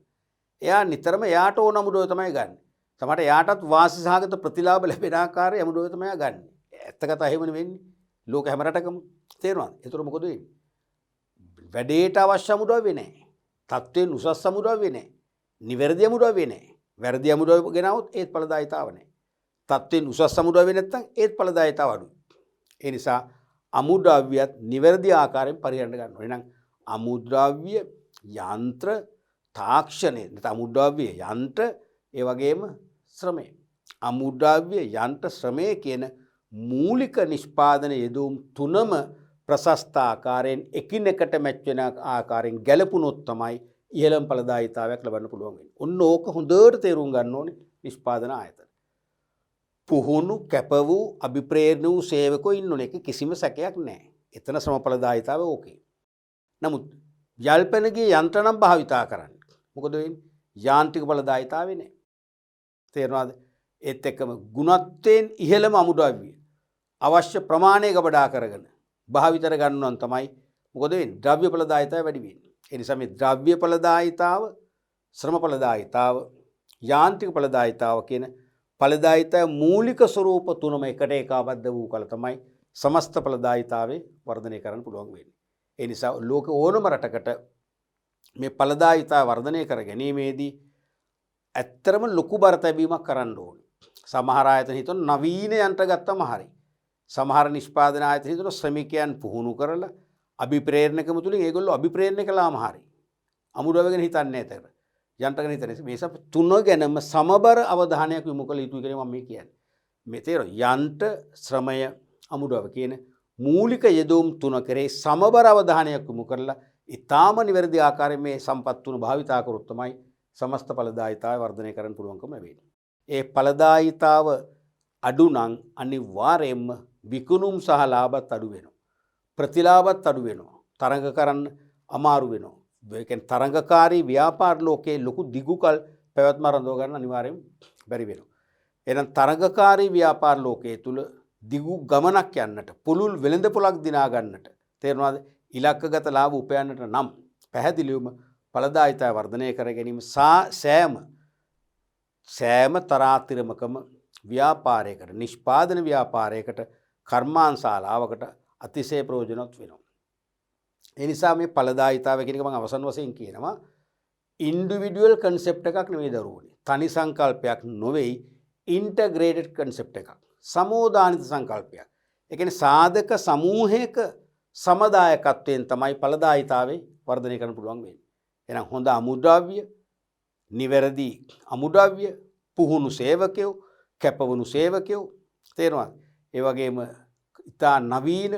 එයා නිතරම එයාට ඕන අමුද්‍රව්‍ය තමයි ගන්න. සමහරට එයාටත් වාසි සහගත ප්‍රතිලාභ ලැබෙන ආකාරයේ අමුද්‍රව්‍ය තමයි එයා ගන්න. ඇත්ත කතා එහෙමනේ වෙන්නේ. ලෝක හැම රටකම තේරෙනවද? ඒතර මොකද වෙන්නේ? වැඩේට අවශ්‍ය අමුද්‍රව්‍ය නැහැ. තත්ත්වෙන් උසස් අමුද්‍රව්‍ය නැහැ. නිවැරදි අමුද්‍රව්‍ය නැහැ. වැරදි අමුද්‍රව්‍ය ගෙනවොත් ඒත් ඵලදායීතාව නැහැ. තත්ත්වෙන් උසස් අමුද්‍රව්‍ය නැත්නම් ඒත් ඵලදායීතාව අඩුයි. ඒ නිසා අමුද්‍රව්‍යත් නිවැරදි ආකාරයෙන් පරිහරණය ගන්න ඕනේ. එහෙනම් අමුද්‍රව්‍ය යන්ත්‍ර තාක්ෂණය නැත්නම් අමුද්‍රව්‍ය යන්ත්‍ර ඒ වගේම ශ්‍රමය. අමුද්‍රව්‍ය යන්ත්‍ර ශ්‍රමය කියන මූලික නිෂ්පාදන යෙදුම් තුනම ප්‍රශස්ත ආකාරයෙන් එකිනෙකට මැච් වෙන ආකාරයෙන් ගැලපුණොත් තමයි ඉහළම ඵලදායීතාවයක් ලබන්න පුළුවන් වෙන්නේ. ඔන්න ඕක හොඳට තේරුම් ගන්න ඕනේ නිෂ්පාදන ආයතන. පුහුණු කැප වූ අභිප්‍රේරණ වූ සේවකයෝ ඉන්නෝනේ. ඒක කිසිම සැකයක් නැහැ. එතන ශ්‍රම ඵලදායීතාවය ඕකේ. නමුත් යල්පැනගේ යන්ත්‍ර නම් භාවිතා කරන්න. මොකද වෙන්නේ? යාන්ත්‍රික ඵලදායීතාවය නැහැ. තේරෙනවද? ඒත් එක්කම ගුණත්වයෙන් ඉහළම අමුද්‍රව්‍ය අවශ්‍ය ප්‍රමාණය ගබඩා කරගෙන භාවිතර ගන්නවන් තමයි මොකද වෙන්නේ? ද්‍රව්‍ය ඵලදායීතාවය වැඩි වෙන්නේ. ඒ නිසා මේ ද්‍රව්‍ය ඵලදායීතාව, ශ්‍රම ඵලදායීතාව, යාන්ත්‍රික ඵලදායීතාව කියන ඵලදායීතාවේ මූලික ස්වરૂප තුනම එකට ඒකාබද්ධ වූ කල තමයි සමස්ත ඵලදායීතාවේ වර්ධනය කරන්න පුළුවන් වෙන්නේ. ඒ නිසා ලෝක ඕනම රටකට මේ ඵලදායීතාව වර්ධනය කර ගැනීමේදී ඇත්තරම ලොකු බර තැබීමක් කරන්න ඕනේ. සමහර ආයතන හිතන නවීන යන්ත්‍ර ගත්තම හරි. සමහර නිෂ්පාදන ආයතන හිතන ශ්‍රමිකයන් පුහුණු කරලා අභිප්‍රේරණකම තුලින් ඒගොල්ලෝ අභිප්‍රේරණය කළාම හරි. අමුද්‍රව්‍ය ගැන හිතන්නේ නැහැ. යන්ත්‍ර ගැන හිතන්නේ. මේ සම තුන ගැනම සමබර අවධානයක් යොමු කළ යුතුයි කියලා මම කියන්නේ. මේ තේරෙයි යන්ත්‍ර ශ්‍රමය අමුද්‍රව්‍ය කියන මූලික යෙදුම් තුන කරේ සමබර අවධානයක් යොමු කරලා ඊටාම නිවැරදි ආකාරයෙන් මේ සම්පත් තුන භාවිතා කරොත් තමයි සමස්ත ඵලදායීතාවය වර්ධනය කරන්න පුළුවන්කම ලැබෙන්නේ. ඒ ඵලදායීතාව අඩු නම් අනිවාර්යයෙන්ම විකුණුම් සහ ලාභත් අඩු වෙනවා. ප්‍රතිලාභත් අඩු වෙනවා. තරඟ කරන්න අමාරු වෙනවා. ඒ කියන්නේ තරඟකාරී ව්‍යාපාර ලෝකයේ ලොකු දිගුකල් පැවැත්ම රඳව ගන්න අනිවාර්යයෙන් බැරි වෙනවා. එහෙනම් තරඟකාරී ව්‍යාපාර ලෝකයේ තුල දිගු ගමනක් යන්නට, පුළුල් වෙළඳපොළක් දිනා ගන්නට, තේරෙනවද? ඉලක්කගත ලාභ උපයන්නට නම් පැහැදිලිවම ඵලදායීතාවය වර්ධනය කර ගැනීම සෑම තරාතිරමකම ව්‍යාපාරයකට, නිෂ්පාදන ව්‍යාපාරයකට, කර්මාන්තශාලාවකට අතිශය ප්‍රයෝජනවත් වෙනවා. ඒ නිසා මේ ඵලදායීතාවය කියන එක මම අවසන් වශයෙන් කියනවා ඉන්ඩිවිඩුවල් කන්සෙප්ට් එකක් නෙවෙයි දරුවනේ. තනි සංකල්පයක් නොවේයි, ඉන්ටග්‍රේටඩ් කන්සෙප්ට් එකක්. සමෝදානිත සංකල්පයක්. ඒ කියන්නේ සාධක සමූහයක සමදායකත්වයෙන් තමයි ඵලදායීතාවේ වර්ධනය කරන්න පුළුවන් වෙන්නේ. එහෙනම් හොඳ අමුද්‍රව්‍ය, නිවැරදි අමුද්‍රව්‍ය, පුහුණු සේවකයෝ, කැපවුණු සේවකයෝ, තේරෙනවද? ඒ වගේම ඉතා නවීන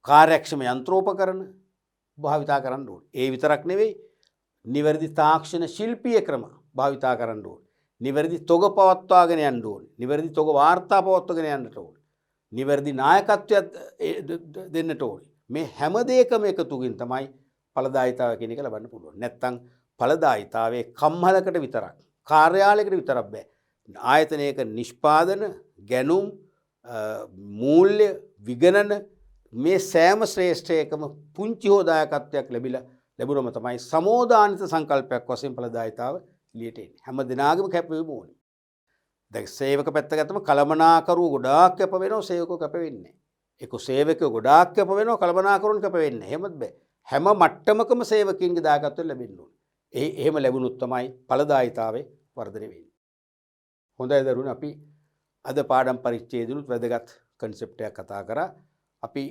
කාර්යක්ෂම යන්ත්‍රෝපකරණ භාවිතා කරන්න ඕනේ. ඒ විතරක් නෙවෙයි, නිවැරදි තාක්ෂණ ශිල්පීය ක්‍රම භාවිතා කරන්න ඕනේ. නිවැරදි තොග පවත්වාගෙන යන්න ඕනේ. නිවැරදි තොග වාර්තා පවත්වාගෙන යන්නට ඕනේ. නිවැරදි නායකත්වයක් දෙන්නට ඕනේ. මේ හැම දෙයකම එකතුකින් තමයි ඵලදායීතාවය කියන එක ලබන්න පුළුවන්. නැත්තම් ඵලදායීතාවයේ කම්හලකට විතරක්, කාර්යාලයකට විතරක් බෑ. ආයතනයක නිෂ්පාදන, ගැනුම්, මූල්‍ය, විගණන මේ සෑම ශ්‍රේෂ්ඨයකම පුංචි හෝ දායකත්වයක් ලැබුණම තමයි සමෝදානිත සංකල්පයක් වශයෙන් ඵලදායීතාව එළියට එන්නේ. හැම දිනාගම කැපවීම ඕනේ. දැන් සේවක පැත්ත ගත්තම කළමනාකරුවෝ ගොඩාක් කැප වෙනවා, සේවකෝ කැප වෙන්නේ නැහැ. එක සේවකයෝ ගොඩාක් කැප වෙනවා කළමනාකරුවන් කැප වෙන්නේ. එහෙමත් බෑ. හැම මට්ටමකම සේවකයින්ගේ දායකත්වය ලැබෙන්න ඕනේ. එහෙම ලැබුණොත් තමයි ඵලදායීතාවය වර්ධනය වෙන්නේ. හොඳයි දරුවනේ අපි අද පාඩම් පරිච්ඡේදනුත් වැදගත් කන්සෙප්ට් එකක් කතා කරා. අපි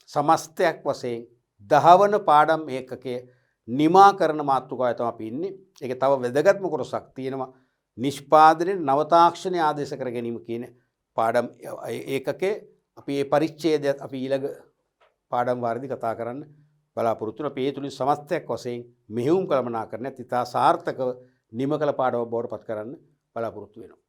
සමස්තයක් වශයෙන් 10 වන පාඩම් ඒකකයේ නිමා කරන මාතෘකාවේ තමයි අපි ඉන්නේ. ඒක තව වැදගත්ම කොටසක් තියෙනවා. නිෂ්පාදනයේ නව තාක්ෂණය ආදේශ කර ගැනීම කියන පාඩම් ඒකකයේ අපි මේ පරිච්ඡේදයත් අපි ඊළඟ පාඩම් වාරදී කතා කරන්න බලාපොරොත්තු වෙනවා. අපි ඒ තුලින් සමස්තයක් වශයෙන් මෙහෙයුම් කළමනාකරණයත් ඉතා සාර්ථකව නිම කළ පාඩමක් බවට පත් කරන්න බලාපොරොත්තු වෙනවා.